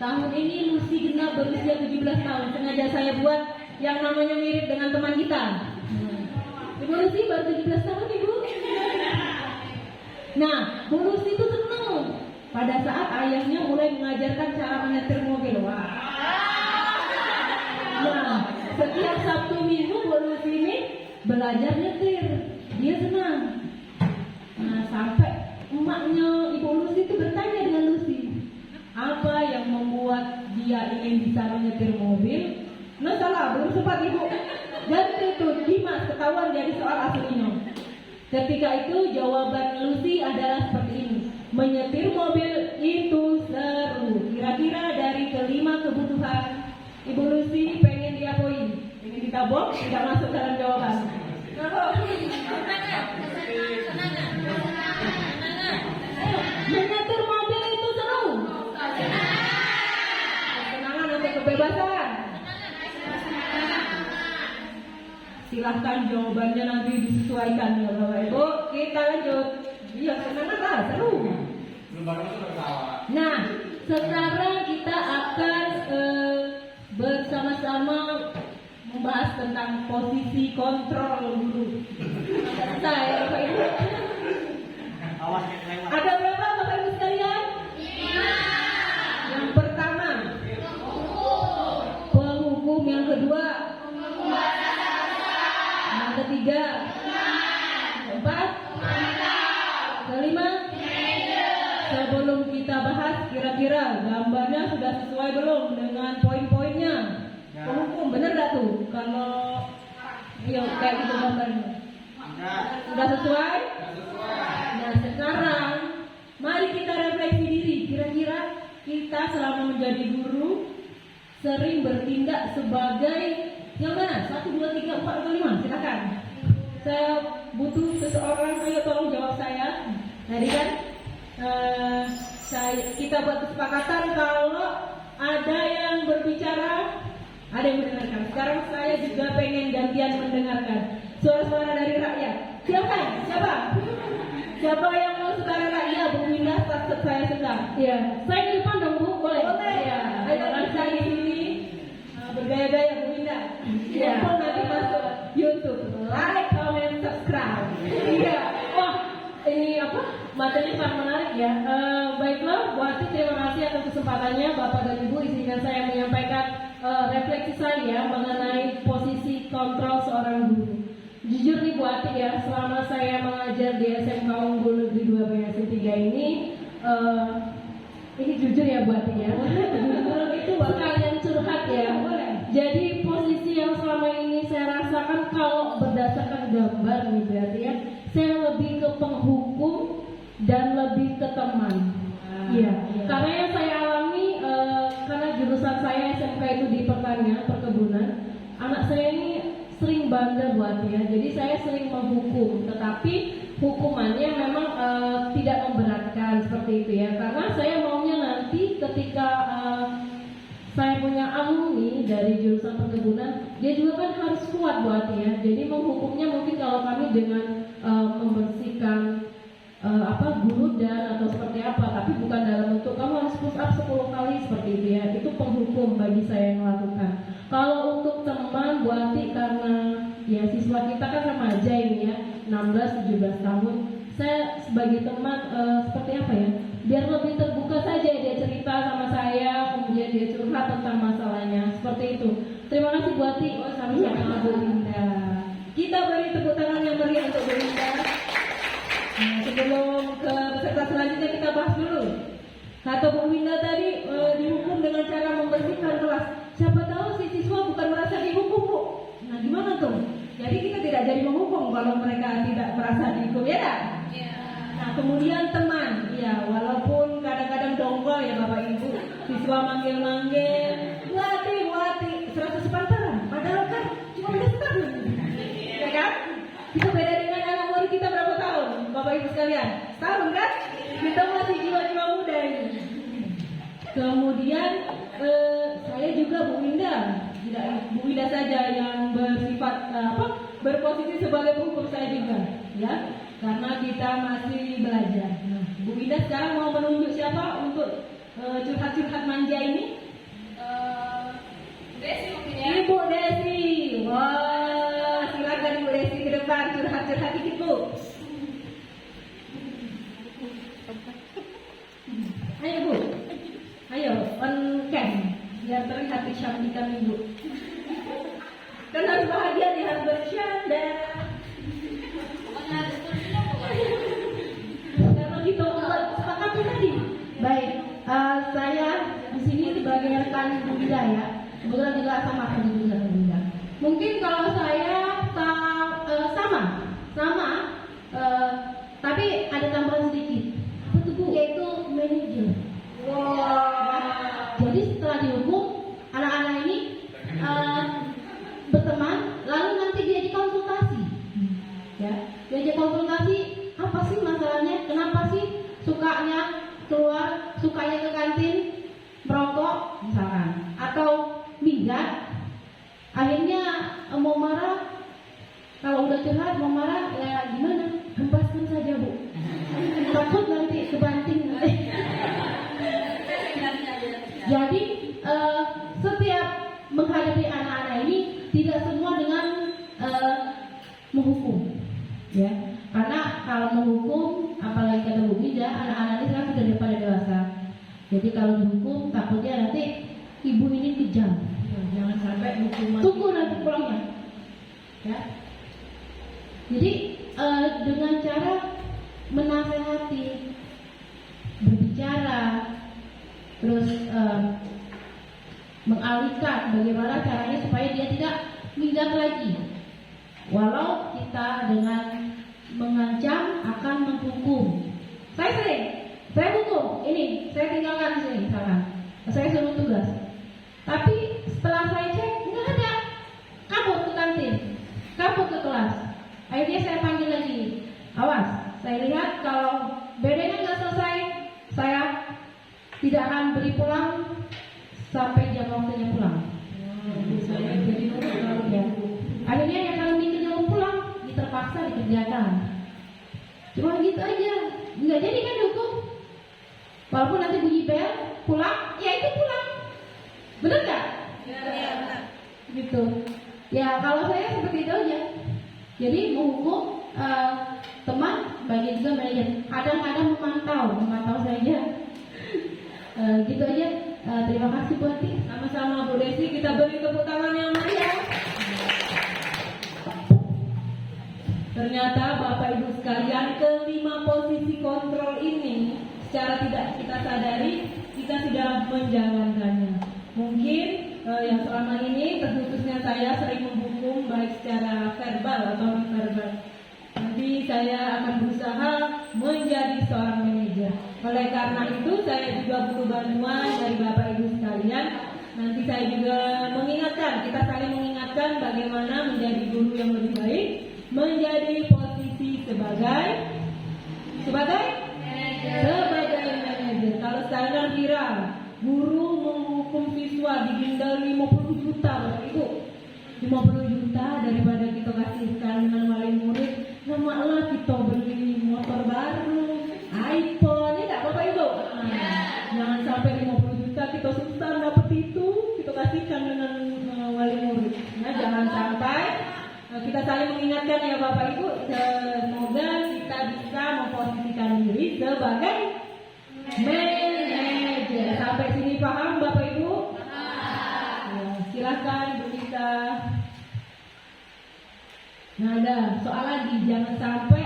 Tahun ini Lucy genap berusia 17 tahun. Sengaja saya buat yang namanya mirip dengan teman kita. Ibu Lucy baru 17 tahun, Ibu. Nah, Bu Lucy itu senang pada saat ayahnya mulai mengajarkan cara menyetir mobil. Wah. Nah, setiap Sabtu Minggu Bu Lucy ini belajar nyetir. Dia senang. Nah, sampai emaknya Ibu Lucy itu bertanya dengan Lucy, apa yang membuat dia ingin bisa menyetir mobil? Nah, salah, belum sempat Ibu. Ganti itu Dimas, ketahuan jadi soal aslinya. Ketika itu jawaban Lucy adalah seperti ini. Menyetir mobil itu seru. Kira-kira dari kelima kebutuhan Ibu Lucy pengen diapain? Pengen ditabok? Tidak masuk dalam jawaban. Menyetir mobil itu seru. Kesenangan untuk kebebasan. Silahkan jawabannya nanti disesuaikan ya Bapak Ibu. Kita lanjut. Iya, kesenangan lah, seru. Nah, sekarang kita akan bersama-sama membahas tentang posisi kontrol guru. Saya Bapak Ibu. Ada berapa Bapak Ibu sekalian? 5. Yang pertama, penghukum. Yang kedua, yang ketiga, keempat, kelima. Sebelum kita bahas, kira-kira gambarnya sudah sesuai belum dengan poin-poinnya? Penghukum, bener gak tuh? Kalau kayak gitu gambarnya sudah sesuai? Nah, sekarang mari kita refleksi diri. Kira-kira kita selama menjadi guru sering bertindak sebagai yang mana? 1, 2, 3, 4, atau 5? Silakan. Saya butuh seseorang, ayo tolong jawab saya. Tadi kan kita buat kesepakatan kalau ada yang berbicara, ada yang mendengarkan. Sekarang saya juga pengen gantian mendengarkan suara-suara dari rakyat. Silakan, siapa? Siapa yang mau suara rakyat? Bu Winda, saya sedang. Iya, saya ke depan dong Bu, boleh? Boleh. Iya, Ayo kita di sini bergaya-gaya Bu Winda. Iya. Telepon nanti masuk YouTube. Like, comment, subscribe. Iya, wah ini apa? Materi sangat menarik ya. Baiklah, Bu Ati, terima kasih atas kesempatannya. Bapak dan Ibu, izinkan saya menyampaikan refleksi saya mengenai posisi kontrol seorang guru. Jujur nih Bu Ati ya, selama saya mengajar di SMK Unggul Negeri 2 BSD 3 ini jujur ya Bu Ati ya. Jujur itu sekalian curhat ya. Jadi posisi yang selama ini saya rasakan kalau berdasarkan gambar nih berarti ya, saya lebih ke penghukum dan lebih ke teman. Iya. Karena yang saya alami karena jurusan saya SMK itu di pertanian, perkebunan, anak saya ini sering bandel buat ya. Jadi saya sering menghukum, tetapi hukumannya memang tidak memberatkan seperti itu ya. Karena saya maunya nanti ketika saya punya alumni dari jurusan perkebunan, dia juga kan harus kuat buat ya. Jadi menghukumnya mungkin kalau kami dengan membersihkan guru dan atau seperti apa, tapi bukan dalam bentuk kamu harus push up 10 kali seperti itu ya. Itu penghukum bagi saya yang melakukan. Kalau untuk teman Buati, karena ya siswa kita kan remaja ini ya, 16-17 tahun, saya sebagai teman seperti apa ya, biar lebih terbuka saja dia cerita sama saya, kemudian dia curhat tentang masalahnya, seperti itu. Terima kasih Buati. Sama-sama Bu Winda. Kita beri tepuk tangan yang meriah untuk Bu Winda. Nah, sebelum ke peserta selanjutnya kita bahas dulu. Kata Bu Winda tadi dihukum dengan cara membersihkan kelas. Siapa tahu si siswa bukan merasa dihukum Bu. Nah gimana tuh? Jadi kita tidak jadi menghukum kalau mereka tidak merasa dihukum ya tak? Nah kemudian teman, ya walaupun kadang-kadang dongkol ya Bapak Ibu, siswa manggil-manggil, Wati, 100 sepantaran, padahal kan cuma beda setahun, ya kan? Kita beda dengan anak murid kita berapa tahun, Bapak Ibu sekalian? Setahun kan? Kita masih jiwa-jiwa muda ini. Kemudian saya juga Bu Winda, tidak Bu Winda saja yang berposisi sebagai penghukum saya juga, ya, karena kita masih belajar. Nah, Bu Ida sekarang mau menunjuk siapa untuk curhat-curhat manja ini? Desi mungkin ya. Ibu Desi. Wah, silakan Ibu Desi ke depan curhat-curhat dikit, Bu. Ayo Bu, ayo on cam biar terlihat di Syam di kami Bu. Kan harus bahagia nih, harus bercanda. Pokoknya harus terus pokoknya. Karena kita sepakat tadi. Baik, saya di sini sebagai rekan Bu Ida ya. Kebetulan juga sama juga Bu Ida. Mungkin kalau saya sama, tapi ada tambahan sedikit. Apa tuh Bu? Yaitu manajer. Wah. Jadi setelah dihukum, anak-anak ini berteman, lalu nanti diajak konsultasi. Ya, diajak konsultasi, apa sih masalahnya? Kenapa sih sukanya keluar, sukanya ke kantin, merokok misalkan, atau minggat? Akhirnya mau marah, kalau udah curhat mau marah, ya gimana? Hempaskan saja Bu. Takut nanti kebanting nanti. Jadi setiap menghadapi anak-anak ini tidak semua dengan menghukum, ya. Karena kalau menghukum, apalagi kata Bu Ida, anak-anak ini sekarang sudah pada dewasa. Jadi kalau dihukum, takutnya nanti ibu ini kejam. Jangan sampai hukuman. Tunggu nanti pulangnya, ya. Jadi dengan cara menasehati, berbicara, terus mengalihkan bagaimana caranya supaya dia tidak minggat lagi. Walau kita dengan mengancam akan menghukum. Saya hukum, ini saya tinggalkan di sini misalkan. Saya suruh tugas. Tapi setelah saya cek nggak ada, kabur ke kantin, kabur ke kelas. Akhirnya saya panggil lagi. Awas, saya lihat kalau bedanya nggak selesai, saya tidak akan beri pulang sampai jam waktunya pulang. Saya jadi Ya. Akhirnya yang kalau bikin mau pulang, terpaksa dikerjakan. Cuma gitu aja, nggak jadi kan hukum. Walaupun nanti bunyi bel, pulang, ya itu pulang. Bener nggak? Iya. Gitu. Ya kalau saya seperti itu aja. Jadi menghukum teman, bagi juga manajer. Kadang-kadang memantau saja. Gitu aja. Terima kasih Bu Ati. sama-sama Bu Desi, kita beri tepuk tangan yang meriah. Ternyata Bapak Ibu sekalian, kelima posisi kontrol ini secara tidak kita sadari kita sudah menjalankannya. Mungkin yang selama ini terkhususnya saya sering menghukum baik secara verbal atau non verbal. Nanti saya akan berusaha menjadi seorang manajer. Oleh karena itu saya juga butuh bantuan dari Bapak Ibu sekalian. Nanti saya juga mengingatkan, kita saling mengingatkan bagaimana menjadi guru yang lebih baik, menjadi posisi sebagai manajer. Kalau sekarang viral, guru menghukum siswa didenda 50 juta, Bapak Ibu. 50 juta daripada kita kasihkan dengan wali murid, namalah kita beli motor baru, iPhone, ya tak Bapak Ibu? Jangan sampai 50 juta kita susah dapat itu, kita kasihkan dengan wali murid. Nah, jangan sampai. Kita saling mengingatkan ya Bapak Ibu, semoga kita bisa memposisikan diri sebagai manajer. Sampai sini paham Bapak Ibu? Ya, silakan berita. Nah, ada soal lagi, jangan sampai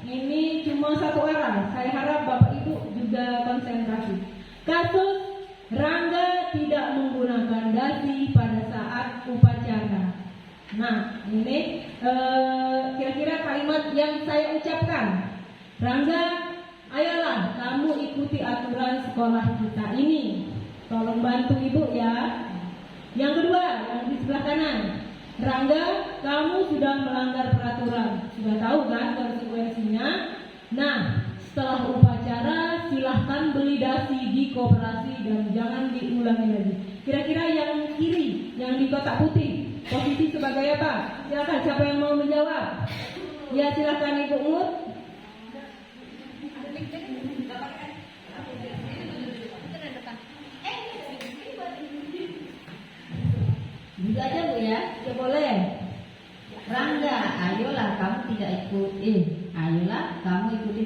ini cuma satu arah. Saya harap Bapak Ibu juga konsentrasi. Kasus Rangga tidak menggunakan dasi pada saat upacara. Nah, ini kira-kira kalimat yang saya ucapkan. Rangga, ayolah kamu ikuti aturan sekolah kita ini. Tolong bantu Ibu ya. Yang kedua, yang di sebelah kanan. Rangga, kamu sudah melanggar peraturan. Sudah tahu kan konsekuensinya? Nah, setelah upacara silahkan beli dasi di koperasi dan jangan diulangi lagi. Kira-kira yang kiri, yang di kotak putih, posisi sebagai apa? Silakan, siapa yang mau menjawab? Ya, silakan Ibu Mut. Gitu aja Bu ya. Ya boleh. Rangga, ayolah kamu tidak ayolah kamu ikuti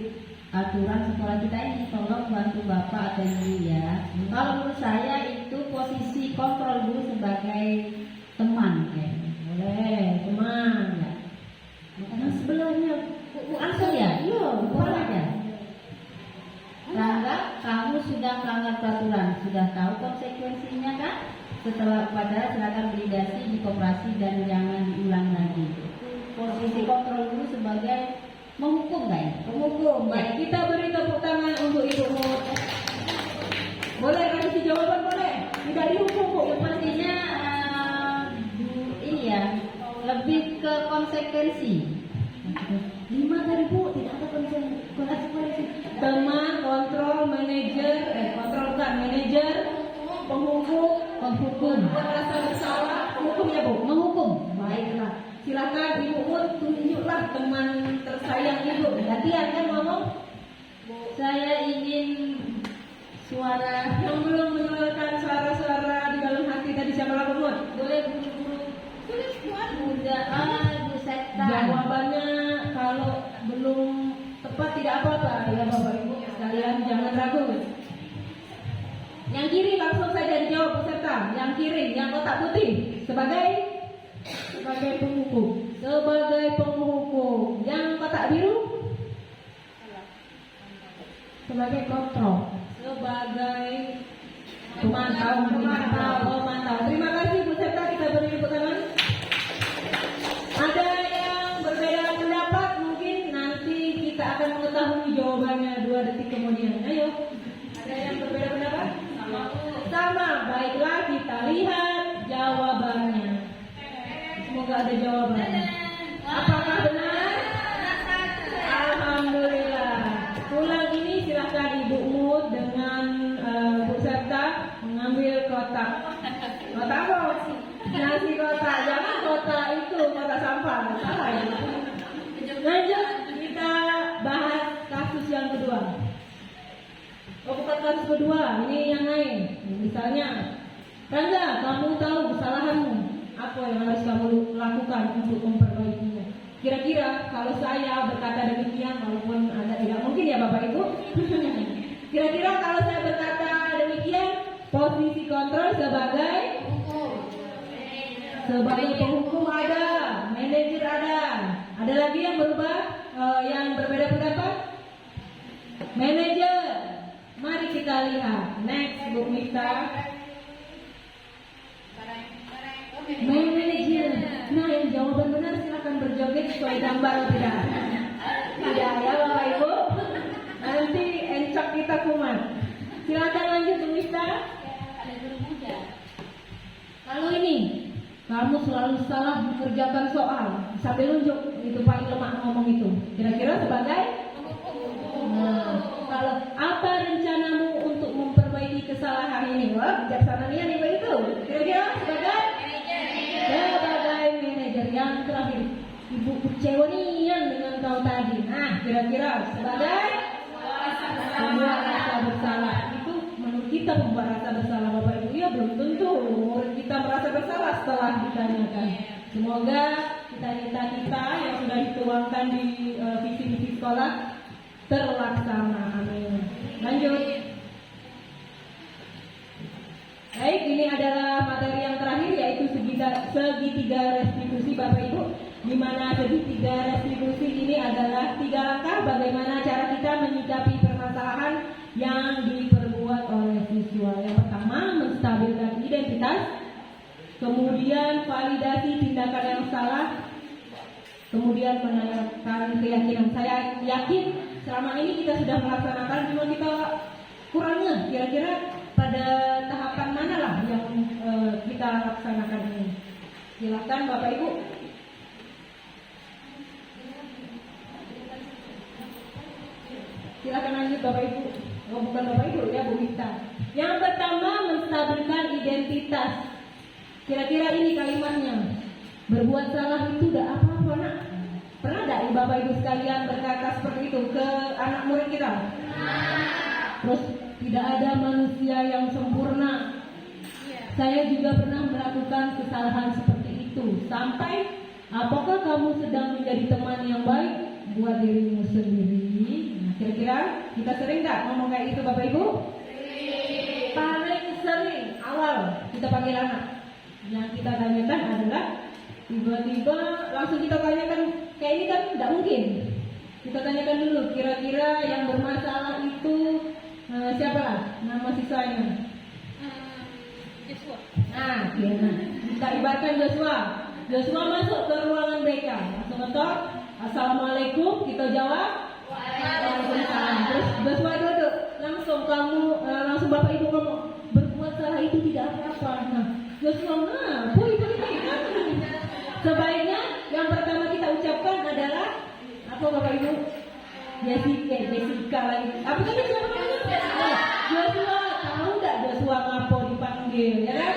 aturan sekolah kita ini. Tolong bantu Bapak atau Ibu ya. Kalau menurut saya itu posisi kontrol dulu sebagai teman kayaknya. Boleh, teman. Ya. Nah, sebelahnya Bu Ansel ya? Iya, Boleh aja. Rangga, kamu sudah melanggar peraturan, sudah tahu konsekuensinya kan? Setelah upacara silakan beri dasi di koperasi dan jangan diulang lagi. Posisi kontrol dulu sebagai menghukum kan? penghukum. Baik, kita beri tepuk tangan untuk Ibu Mut. Boleh kasih jawaban, boleh. Tidak dihukum, Bu. Yang pastinya ini ya lebih ke konsekuensi. 5 dari Bu tidak ada konsekuensi. Teman, kontrol, manajer, penghukum, merasa bersalah, hukumnya Bu. Menghukum. Baiklah, silakan Ibu Mut tunjuklah teman tersayang Ibu. Gantian kan ngomong. Saya ingin suara Yang belum menyuarakan suara-suara di dalam hati tadi siapa lah Bu Mut? boleh buru-buru tulis suara muda. Bu setan. Jawabannya kalau belum tepat tidak apa-apa ya Bapak Ibu sekalian, jangan ragu. Yang kiri langsung saja dijawab peserta. Yang kiri, yang kotak putih sebagai penghukum. Sebagai penghukum. Yang kotak biru sebagai kontrol. Sebagai pemantau. Terima kasih peserta, kita beri tepuk tangan. Ada yang berbeda pendapat, mungkin nanti kita akan mengetahui jawabannya 2 detik kemudian. Ayo, ada yang berbeda pendapat? Sama, baiklah kita lihat jawabannya. Semoga ada jawabannya. Apakah benar? Alhamdulillah. Pulang ini silahkan Ibu Mut dengan peserta mengambil kotak. Kotak apa? Nasi kotak. Jangan kotak itu, kotak sampah. Salah ya. Lanjut, kita bahas kasus yang kedua. Oh, bukan kasus kedua, ini yang lain. Misalnya, Rangga, kamu tahu kesalahanmu. Apa yang harus kamu lakukan untuk memperbaikinya? Kira-kira kalau saya berkata demikian, walaupun ada tidak mungkin ya Bapak Ibu. Kira-kira kalau saya berkata demikian, posisi kontrol sebagai penghukum ada, manajer ada. Ada lagi yang berubah, yang berbeda pendapat? Manajer. Mari kita lihat. Next, Bu Mita. Manajer. Nah, yang jawaban benar silakan berjoget sesuai gambar tidak? Tidak ya Bapak Ibu. Nanti encok kita kumat. Silakan lanjut Bu Mita. Kalau ini, kamu selalu salah mengerjakan soal. Sambil nunjuk, itu paling lemah ngomong itu. Kira-kira sebagai? Kalau apa rencanamu untuk memperbaiki kesalahan ini? Wah, bijaksana nian Ibu itu. Kira-kira sebagai manajer. Yang terakhir, Ibu kecewa nian dengan kau tadi. Nah, kira-kira sebagai membuat rasa bersalah. Itu menurut kita membuat rasa bersalah Bapak Ibu. Ya belum tentu murid kita merasa bersalah setelah ditanyakan. Semoga cita-cita yang sudah dituangkan di visi misi sekolah terlaksana. Amin. Lanjut. Baik, ini adalah materi yang terakhir yaitu segitiga restitusi Bapak Ibu. Di mana segitiga restitusi ini adalah 3 langkah bagaimana cara kita menyikapi permasalahan yang diperbuat oleh siswa. Yang pertama, menstabilkan identitas, kemudian validasi tindakan yang salah, kemudian menanyakan keyakinan. Saya yakin selama ini kita sudah melaksanakan, cuma kita kurangnya kira-kira pada tahapan mana lah yang kita laksanakan ini. Silakan Bapak Ibu. Silakan lanjut Bapak Ibu. Oh, bukan Bapak Ibu ya, Bu Mita. Yang pertama, menstabilkan identitas. Kira-kira ini kalimatnya. Berbuat salah itu tidak apa-apa nak. Pernah tidak Bapak Ibu sekalian berkata seperti itu ke anak murid kita? Terus tidak ada manusia yang sempurna. Saya juga pernah melakukan kesalahan seperti itu. Sampai apakah kamu sedang menjadi teman yang baik buat dirimu sendiri? Nah, kira-kira kita sering nggak ngomong kayak itu Bapak Ibu? Paling sering awal kita panggil anak. Yang kita tanyakan adalah tiba-tiba langsung kita tanyakan kayak ini kan tidak mungkin. Kita tanyakan dulu kira-kira yang bermasalah itu siapa lah nama siswanya? Joshua. Nah, kita ibaratkan Joshua. Joshua masuk ke ruangan BK, langsung ngetok, Assalamualaikum, kita jawab, Waalaikumsalam. Terus Joshua duduk, langsung langsung Bapak Ibu ngomong, berbuat salah itu tidak apa-apa. Nah, Joshua, boy. Sebaiknya yang pertama kita ucapkan adalah apa Bapak Ibu? Jessica lagi. Apa tadi siapa namanya? Joshua, tahu nggak Joshua ngapo dipanggil, ya kan?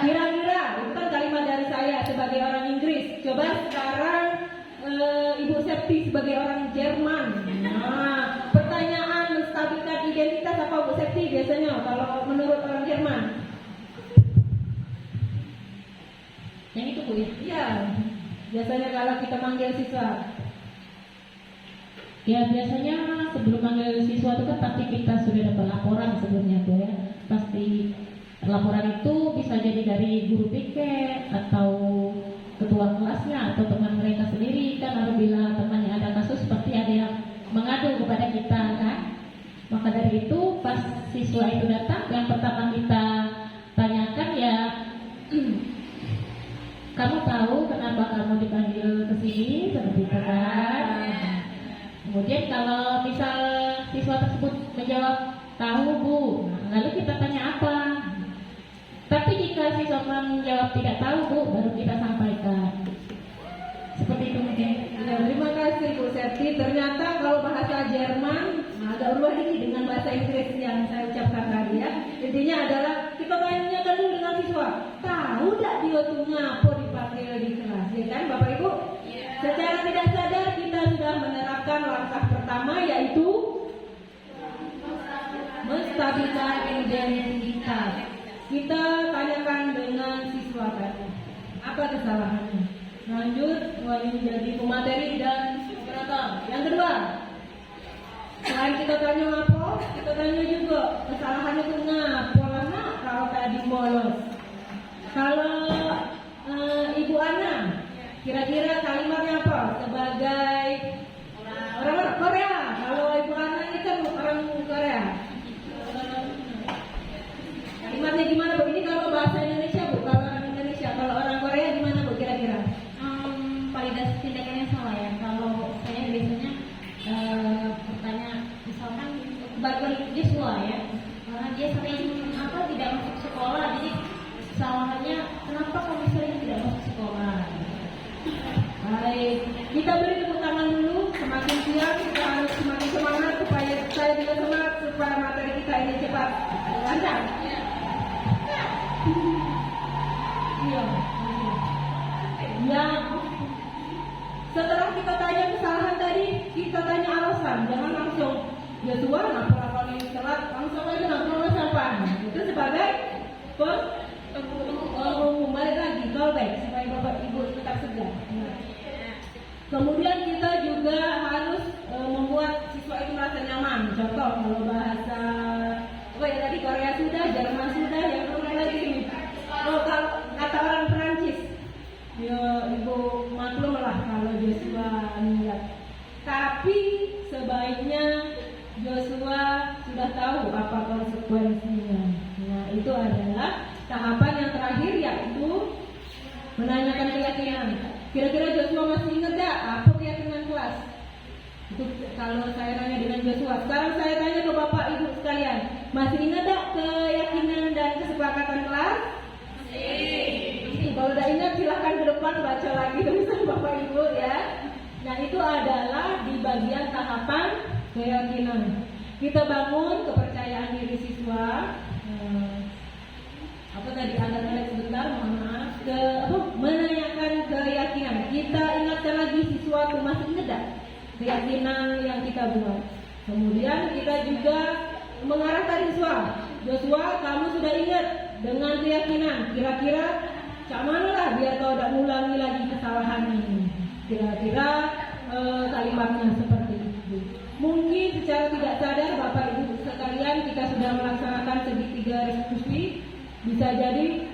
Kira-kira itu kan kalimat dari saya sebagai orang Inggris. Coba sekarang Ibu Septi sebagai orang Jerman. Nah, pertanyaan menstabilkan identitas apa Bu Septi biasanya kalau menurut orang Jerman? Yang itu Bu ya? Iya. Biasanya kalau kita manggil siswa. Ya biasanya sebelum manggil siswa itu kan pasti kita sudah dapat laporan sebelumnya tuh ya. Pasti laporan itu bisa jadi dari guru piket atau ketua kelasnya atau teman mereka sendiri kan, apabila temannya ada kasus seperti ada yang mengadu kepada kita kan. Maka dari itu pas siswa itu datang, yang pertama kita tanyakan ya kamu tahu kenapa kamu dipanggil ke sini seperti itu kan. Kemudian kalau misal siswa tersebut menjawab tahu Bu, nah, lalu kita tanya apa. Tapi jika siswa menjawab tidak tahu Bu, baru kita sampaikan. Seperti itu mungkin. Ya, terima kasih Bu Septi. Ternyata kalau bahasa Jerman agak berubah dikit dengan bahasa Inggris yang saya ucapkan tadi ya. Intinya adalah kita tanyakan dulu dengan siswa, tahu tidak dia tuh ngapo dipanggil di kelas, ya kan Bapak Ibu? Secara tidak sadar kita sudah menerapkan langkah pertama yaitu menstabilkan identitas. Kita tanyakan dengan siswa tadi, apa kesalahannya? Lanjut, menjadi pemateri dan operator. Yang kedua, selain kita tanya apa, kita tanya juga kesalahannya itu ngapa lah kalau tadi bolos. Kalau Ibu Ana, kira-kira kalimatnya apa? Sebagai orang Korea. Kalau Ibu Ana ini kan orang Korea. Kalimatnya gimana Bu? Ini kalau bahasa Indonesia Bu, kalau orang Indonesia. Kalau orang Korea gimana Bu kira-kira? Validasi tindakannya salah ya. Kalau saya biasanya bertanya misalkan bagi Joshua ya, karena dia sering tidak masuk sekolah, jadi kesalahannya kenapa kamu sering tidak masuk sekolah. Baik, kita beri tepuk tangan dulu. Semakin siang kita harus semakin semangat supaya saya juga semangat supaya materi kita ini cepat lancar. Iya. Ya. Setelah kita tanya kesalahan tadi, kita tanya alasan. Jangan langsung Joshua kenapa kali telat, langsung aja alasan apa? Itu sebagai balik lagi callback supaya Bapak Ibu tetap segar. Kemudian kita juga harus membuat siswa itu merasa nyaman. Contoh kalau bahasa tadi Korea sudah, Jerman sudah, yang mana lagi? Oh, kalau kata orang Perancis, ya Ibu maklum lah kalau Joshua lihat. Tapi sebaiknya Joshua sudah tahu apa konsekuensinya. Nah, itu adalah tahapan yang terakhir yaitu menanyakan keyakinan. Kira-kira Joshua masih ingat gak apa keyakinan kelas? Itu kalau saya tanya dengan Joshua. Sekarang saya tanya ke Bapak Ibu sekalian, masih ingat gak keyakinan dan kesepakatan kelas? Kalau udah ingat silahkan ke depan baca lagi tulisan Bapak Ibu ya. Nah itu adalah di bagian tahapan keyakinan. Kita bangun kepercayaan diri siswa. Apa tadi agak melek sebentar, mohon maaf. Menanyakan keyakinan kita ingatkan lagi siswa itu masih ingat tak keyakinan yang kita buat. Kemudian kita juga mengarahkan siswa, Joshua, kamu sudah ingat dengan keyakinan, kira-kira cak mana lah biar kau tidak mengulangi lagi kesalahan ini. Kira-kira kalimatnya seperti itu. Mungkin secara tidak sadar Bapak Ibu sekalian kita sudah melaksanakan segitiga restitusi, bisa jadi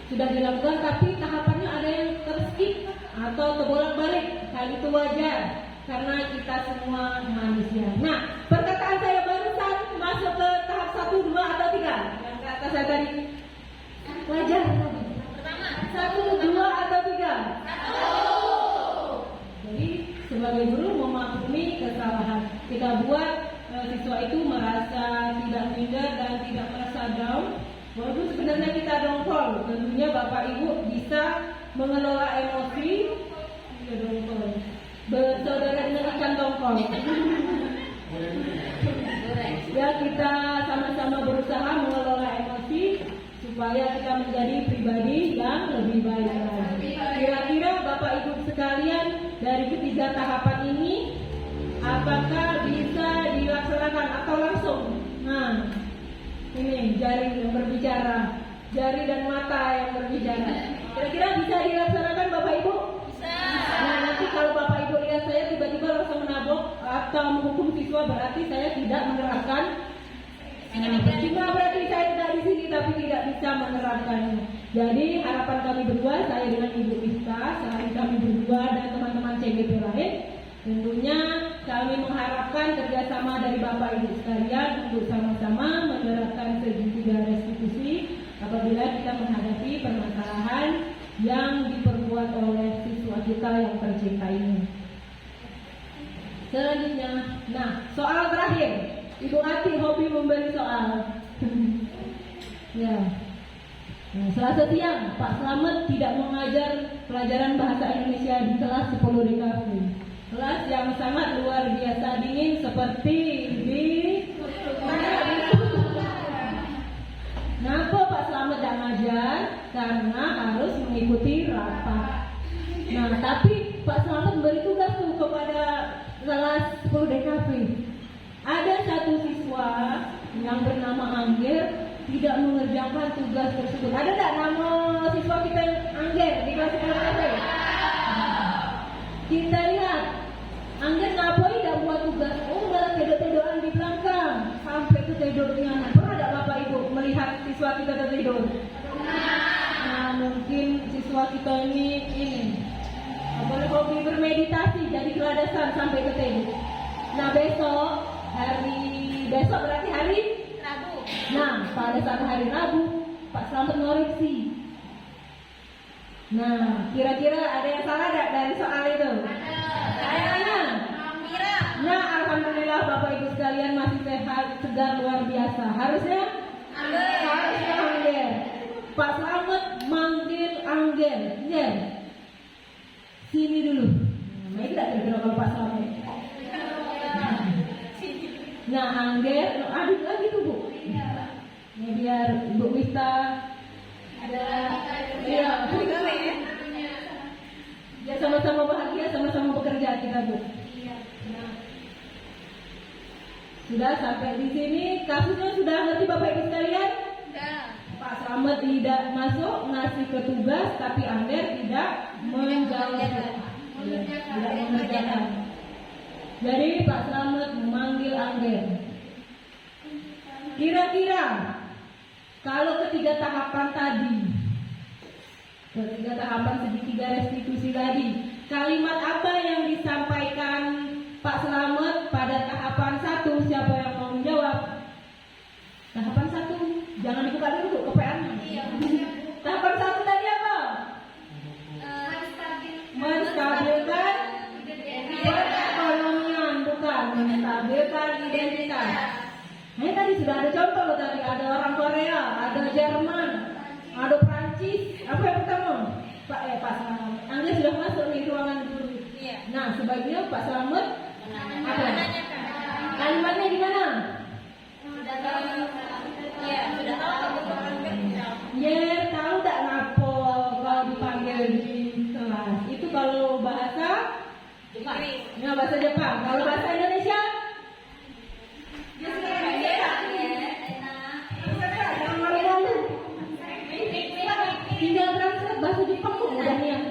sudah dilakukan, tapi tahapannya ada yang terskip atau terbolak-balik. Hal itu wajar karena kita semua manusia. Nah, perkataan saya barusan masuk ke tahap 1, 2 atau 3. Yang kata saya tadi wajar. Pertama. 1, 2 atau 3? 1. Jadi sebagai guru memaklumi kesalahan kita buat siswa itu merasa tidak minder dan tidak merasa down. Walaupun sebenarnya kita dongkol, tentunya Bapak Ibu bisa mengelola emosi. Ya dongkol. Bersaudara dengan ikan dongkol. Ya kita sama-sama berusaha mengelola emosi supaya kita menjadi pribadi yang lebih baik lagi. Kira-kira Bapak Ibu sekalian dari ketiga tahapan ini apakah bisa dilaksanakan atau langsung? Nah, ini jari yang berbicara, jari dan mata yang berbicara. Kira-kira bisa dilaksanakan Bapak Ibu? Bisa. Nah, nanti kalau Bapak Ibu lihat saya tiba-tiba langsung menabok atau menghukum siswa, berarti saya tidak menerapkan. Cuma berarti saya tidak di sini tapi tidak bisa menerapkannya. Jadi harapan kami berdua, saya dengan Ibu Mista, selain kami berdua dan teman-teman CGP lain, tentunya kami mengharapkan kerjasama dari Bapak Ibu sekalian untuk sama-sama menerapkan segitiga restitusi apabila kita menghadapi permasalahan yang diperbuat oleh siswa kita yang tercinta ini. Selanjutnya, nah soal terakhir, Ibu Ati hobi memberi soal. Ya. Nah, Selasa siang, Pak Slamet tidak mengajar pelajaran bahasa Indonesia di kelas 10 DKV. Kelas yang sangat luar biasa dingin seperti di Kenapa Pak Slamet tidak mengajar? Karena harus mengikuti rapat. Nah, tapi Pak Slamet memberi tugas tuh kepada kelas 10 DKV. Ada satu siswa yang bernama Angger tidak mengerjakan tugas tersebut. Ada tak nama siswa kita yang Angger di kelas 10 DKV? Kita lihat Angger ngapain tidak buat tugas? Oh, dalam tidur-tiduran di belakang sampai itu tidurnya. Pernah tidak Bapak Ibu melihat siswa kita tertidur? Nah, mungkin siswa kita ini boleh hobi bermeditasi jadi keladasan sampai ke tidur. Nah, besok berarti hari Rabu. Nah, pada saat hari Rabu Pak Slamet ngoreksi. Nah, kira-kira ada yang salah tidak dari soal itu? Ada. Mira. Nah, alhamdulillah Bapak Ibu sekalian masih sehat, segar luar biasa. Harusnya Angger. Pak Slamet manggil Angger. Angger. Sini dulu. Nah, ini tidak kira-kira kalau Pak Slamet. Nah, Angger, aduk lagi tuh Bu. Ini biar Ibu Mista ada. Iya. Ya sama-sama bahagia, sama-sama bekerja kita Bu. Nah, sudah sampai di sini kasusnya sudah ngerti Bapak Ibu sekalian? Sudah. Pak Slamet tidak masuk ngasih ke tugas, tapi Angger tidak menjalankan. Tidak mengerjakan. Jadi Pak Slamet memanggil Angger. Kira-kira kalau ketiga tahapan tadi, ketiga tahapan segitiga restitusi tadi, kalimat apa yang disampaikan Pak Slamet pada tahapan 1? Siapa yang mau menjawab? Tahapan 1, jangan dibuka dulu kepeannya. Iya. Tahapan 1 tadi apa? Menstabilkan perekonomian, bukan menstabilkan identitas. Nah, tadi sudah ada contoh loh tadi, ada orang Korea, ada Jerman, ada Prancis. Apa yang pertama? Pak Slamet. Angger sudah masuk di ruangan guru. Iya. Nah, sebaiknya Pak Slamet apa? Menanyakan. Kalimatnya di mana? Sudah tahu. Iya, sudah tahu kalau orang tidak. Ya, tahu tak ngapo kalau dipanggil di Inggris. Nah, bahasa Jepang. Kalau bahasa Indonesia? Tinggal translate bahasa Jepang kok udah nih. Yang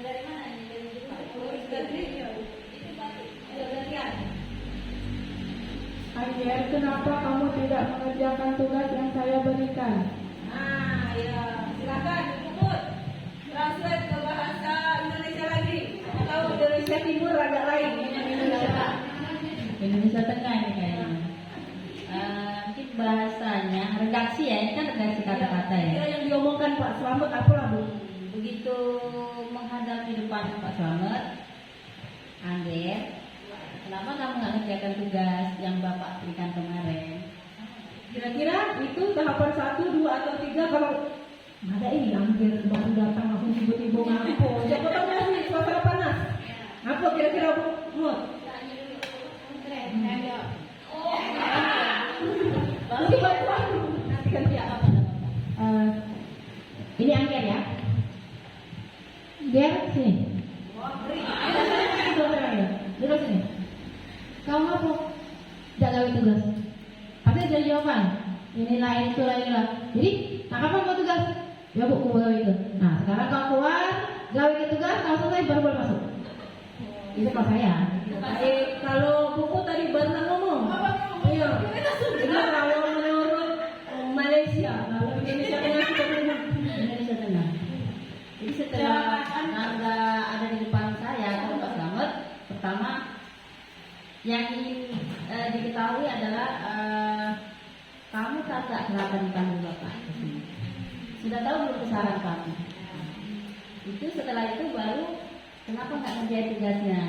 dari mana? Yang dari Jepang. Angger, kenapa kamu tidak mengerjakan tugas yang saya berikan? Nah, ya, silakan Puput. Translate ke bahasa Indonesia lagi. Atau Indonesia Timur agak lain. Indonesia Tengah ini kayaknya. Mungkin bahasanya redaksi ya, ini kan redaksi kata-kata ya. Kira yang diomongkan Pak Slamet apalah Bu? Begitu menghadapi depan Pak Slamet, Angger, kenapa kamu nggak ngerjakan tugas yang Bapak berikan kemarin? Kira-kira itu tahapan 1, 2, atau 3 kalau ada ini hampir baru datang langsung tiba-tiba ngapo. Siapa tahu masih suasana panas. Apa kira-kira Bu? Mut? Nanti bantuan. Nanti kan Ya, apa-apa. Ini Angger ya. Ger, sini. Duduk sini. Kamu apa? Tidak gawe tugas. Pasti ada jawaban. Inilah itulah. Jadi, nah kapan mau tugas? Ya Bu, mau gawe itu. Nah, sekarang kau keluar, gawe ke tugas, kau selesai baru boleh masuk. Itu kalau saya. Kalau Buku tadi baru ngomong. Iya. Ini kalau menurut Malaysia, kalau Indonesia Tengah kita punya. Indonesia Tengah. Jadi setelah Anda ada di depan saya, kalau Pak Slamet, pertama yang ingin diketahui adalah kamu kagak kenapa dipanggil Bapak ke sini. Sudah tahu belum kesalahan kamu? Itu setelah itu baru kenapa nggak ngerjain tugasnya?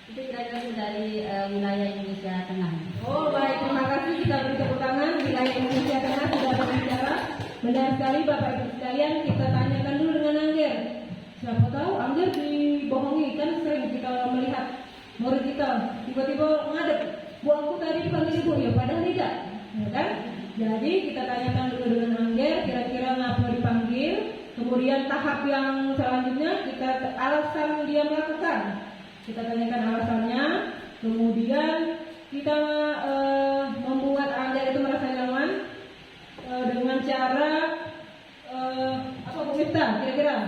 Itu kira-kira dari wilayah Indonesia Tengah. Oh baik, terima kasih. Kita beri tepuk tangan. Wilayah Indonesia Tengah sudah berbicara. Benar sekali Bapak Ibu sekalian. Kita tanyakan dulu dengan Angger. Siapa tahu Angger dibohongi. Kan sering kita melihat murid kita tiba-tiba ngadep. Bu aku tadi dipanggil ibu ya, padahal tidak. Ya kan? Jadi kita tanyakan dulu dengan Angger. Kira-kira ngapa dipanggil. Kemudian tahap yang selanjutnya kita alasan dia melakukan. Kita tanyakan alasannya. Kemudian kita membuat Angger itu merasa nyaman dengan cara apa Bu Miftah kira-kira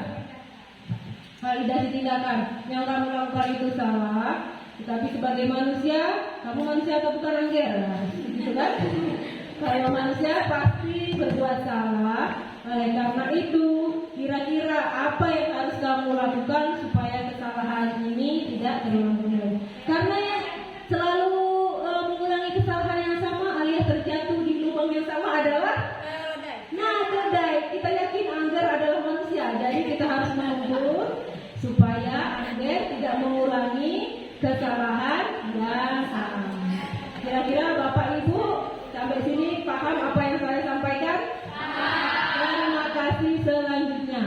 validasi tindakan yang kamu lakukan itu salah, tetapi sebagai manusia kamu manusia atau bukan Angger, gitu kan? Kalau manusia pasti berbuat salah. Oleh karena itu kira-kira apa yang harus kamu lakukan supaya kesalahan ini tidak terulang kembali? Karena yang selalu mengulangi kesalahan yang sama alias terjatuh di lubang yang sama adalah kedai. Kita yakin Angger adalah manusia, jadi kita harus menunggu supaya Angger tidak mengulangi kesalahan yang sama. Kira-kira Bapak Ibu sampai sini paham apa yang saya sampaikan? Terima kasih. Selanjutnya,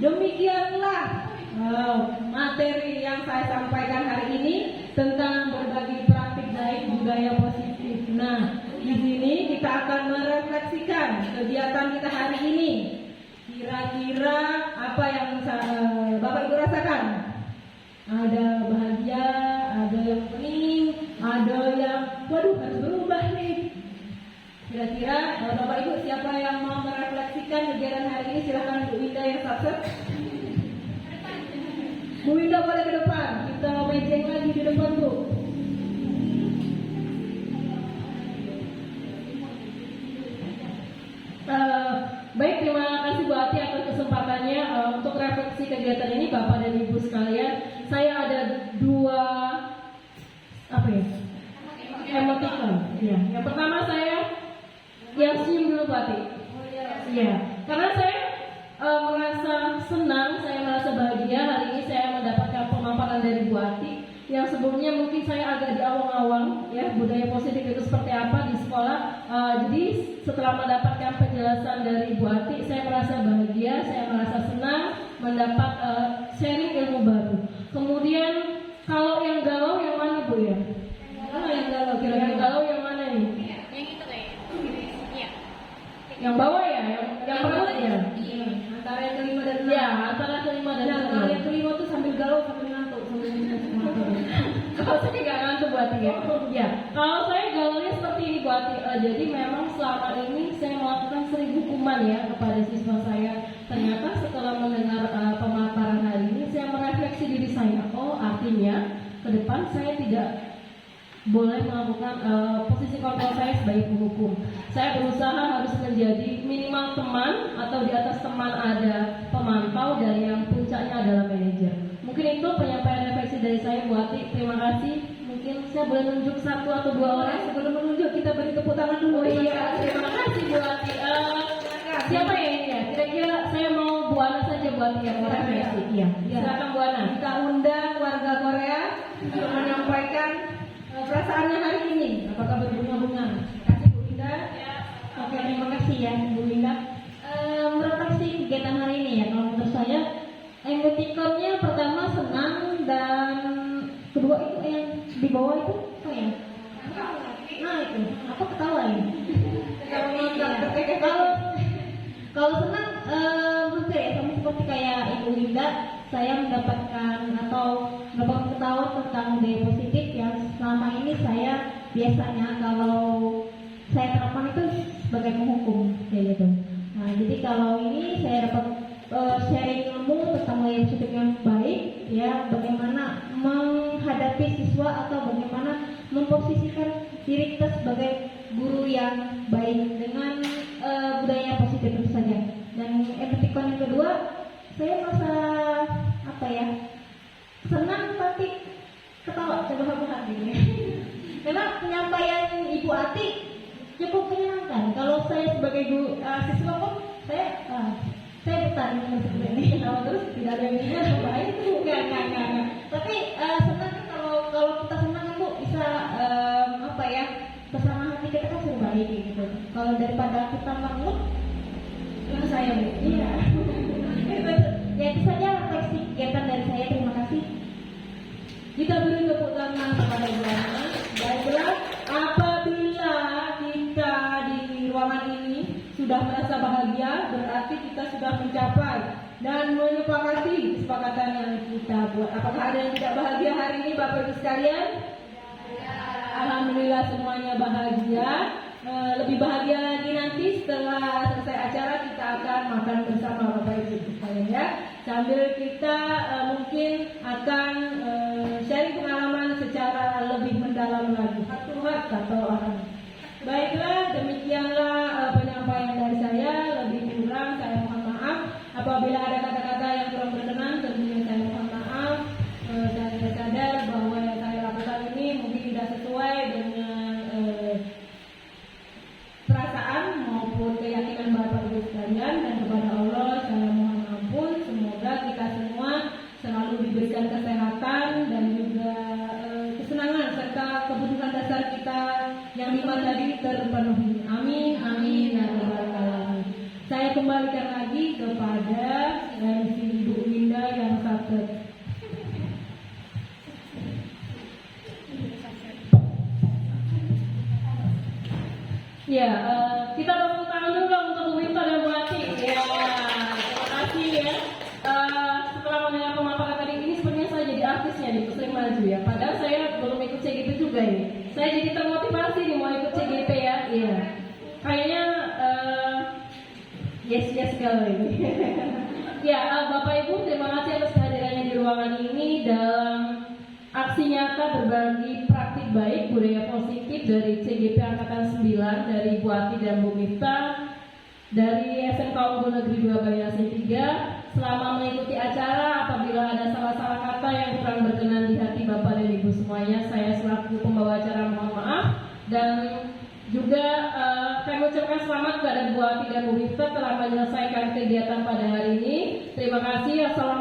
demikianlah materi yang saya sampaikan hari ini tentang berbagi praktik baik budaya positif. Nah, di sini kita akan merefleksikan kegiatan kita hari ini. Kira-kira apa yang Bapak Ibu rasakan? Ada bahagia, ada yang pening, ada yang waduh harus berubah nih. Kira-kira Bapak Ibu siapa yang mau merefleksikan kegiatan hari ini? Silahkan Bu Winda yang sukses. Bu Winda boleh ke depan. Kita mejeng lagi di depan Bu. Baik, terima kasih Bu Ati atas kesempatannya untuk refleksi kegiatan ini Bapak dan Ibu sekalian. Saya ada dua emotikon. Ya. Yang pertama saya yang senyum dulu Bu Ati. Iya, karena saya merasa senang, saya merasa bahagia hari ini saya mendapatkan pemaparan dari Bu Ati yang sebelumnya mungkin saya agak di awang-awang ya budaya positif itu seperti apa di sekolah. Jadi setelah mendapatkan penjelasan dari Bu Ati, saya merasa bahagia, saya merasa senang mendapat sharing ilmu baru. Kemudian kalau yang galau yang mana Bu ya? Kalau yang galau Yang galau yang mana nih? Yang itu kayak. Iya. Yang bawah ya? Yang Ati. Jadi memang selama ini saya melakukan sering hukuman ya kepada siswa saya. Ternyata setelah mendengar pemaparan hari ini, saya merefleksi diri saya. Oh, artinya ke depan saya tidak boleh melakukan posisi kontrol saya sebagai penghukum. Saya berusaha harus menjadi minimal teman atau di atas teman ada pemantau dari yang puncaknya adalah manajer. Mungkin itu penyampaian refleksi dari saya, Bu Ati. Terima kasih. Mungkin saya boleh menunjuk satu atau dua orang. Sebelum menunjuk kita beri tepuk tangan dulu. Oh iya, terima kasih Bu Ati. Siapa ya ini ya? Kira-kira saya mau Bu Ana saja Bu Ati yang merefleksi. Iya. Silakan Bu Ana. Kita undang warga Korea untuk menyampaikan perasaannya hari ini. Apakah berbunga-bunga? Terima kasih Bu Indah. Oke, terima kasih ya Bu Linda. Merefleksi kegiatan hari ini ya, kalau menurut saya emotikonnya pertama senang dan kedua itu yang di bawah itu apa ya? Nah itu, apa ketawa ini? Kalau senang, menurut saya sama seperti kayak Ibu Linda, saya mendapatkan ketahuan tentang budaya positif yang selama ini saya biasanya kalau saya terapkan itu sebagai penghukum kayak gitu. Nah, jadi kalau ini saya dapat sharing ilmu tentang budaya positif yang baik, ya bagaimana menghadapi siswa atau bagaimana memposisikan diri kita sebagai guru yang baik dengan budaya positif itu saja. Dan emotikon yang kedua, saya merasa apa ya, senang tapi ketawa terbahak-bahak ini. Memang penyampaian Ibu Ati cukup menyenangkan. Kalau saya sebagai guru siswa pun saya bertanya seperti ini. Terus tidak ada yang ingat baik itu enggak. Tapi senang kalau kita senang itu bisa apa ya, suasana hati kita kan sudah baik gitu. Kalau daripada kita merengut, itu saya Bu. Iya. Ya itu saja refleksi kegiatan dari saya. Terima kasih. Kita beri tepuk tangan kepada Ibu Ana. Baiklah, apabila kita di ruangan ini sudah merasa bahagia, berarti kita sudah mencapai dan menyepakati kesepakatan yang kita buat. Apakah ada yang tidak bahagia hari ini, Bapak Ibu sekalian? Alhamdulillah semuanya bahagia. Lebih bahagia lagi nanti setelah selesai acara kita akan makan bersama Bapak Ibu sekalian ya. Sambil kita mungkin akan sharing pengalaman secara lebih mendalam lagi. Hati-hati kata orang. Baiklah, demikianlah penyampaian dari saya. Lebih kurang saya mohon maaf. Apabila ada kata-kata yang kurang berkenan, tentunya saya mohon maaf. Dan saya sadar bahwa yang saya lakukan ini mungkin tidak sesuai dengan perasaan maupun keyakinan Bapak Ibu sekalian, dan kepada Allah saya mohon ampun. Semoga kita semua selalu diberikan kesehatan dan juga kesenangan serta kebutuhan dasar kita yang lima tadi terpenuhi. Amin, amin, ya rabbal alamin. Saya kembalikan lagi kepada MC Ibu Linda yang satu. Ya, kita tepuk tangan dulu dong untuk Bu Winta dan Bu Ati. Ya, terima kasih ya. Setelah mendengar pemaparan tadi ini, sebenarnya saya jadi artisnya di Pusri Maju ya. Padahal saya belum ikut CGP juga ini. Saya jadi termotivasi nih mau ikut CGP ya. Iya. Kayaknya yes kalau ini. Ya, Bapak Ibu, terima kasih atas kehadirannya di ruangan ini dalam aksi nyata berbagi praktik baik budaya positif dari CGP Angkatan 9 dari Bu Ati dan Bu Miftah dari SMK Unggul Negeri 2 Banyuwangi 3. Selama mengikuti acara, apabila ada salah-salah kata yang kurang berkenan di hati Bapak dan Ibu semuanya, saya selaku pembawa acara mohon maaf. Dan juga kami ucapkan selamat kepada Bu Ati dan Bu Miftah telah menyelesaikan kegiatan pada hari ini. Terima kasih. Assalamualaikum.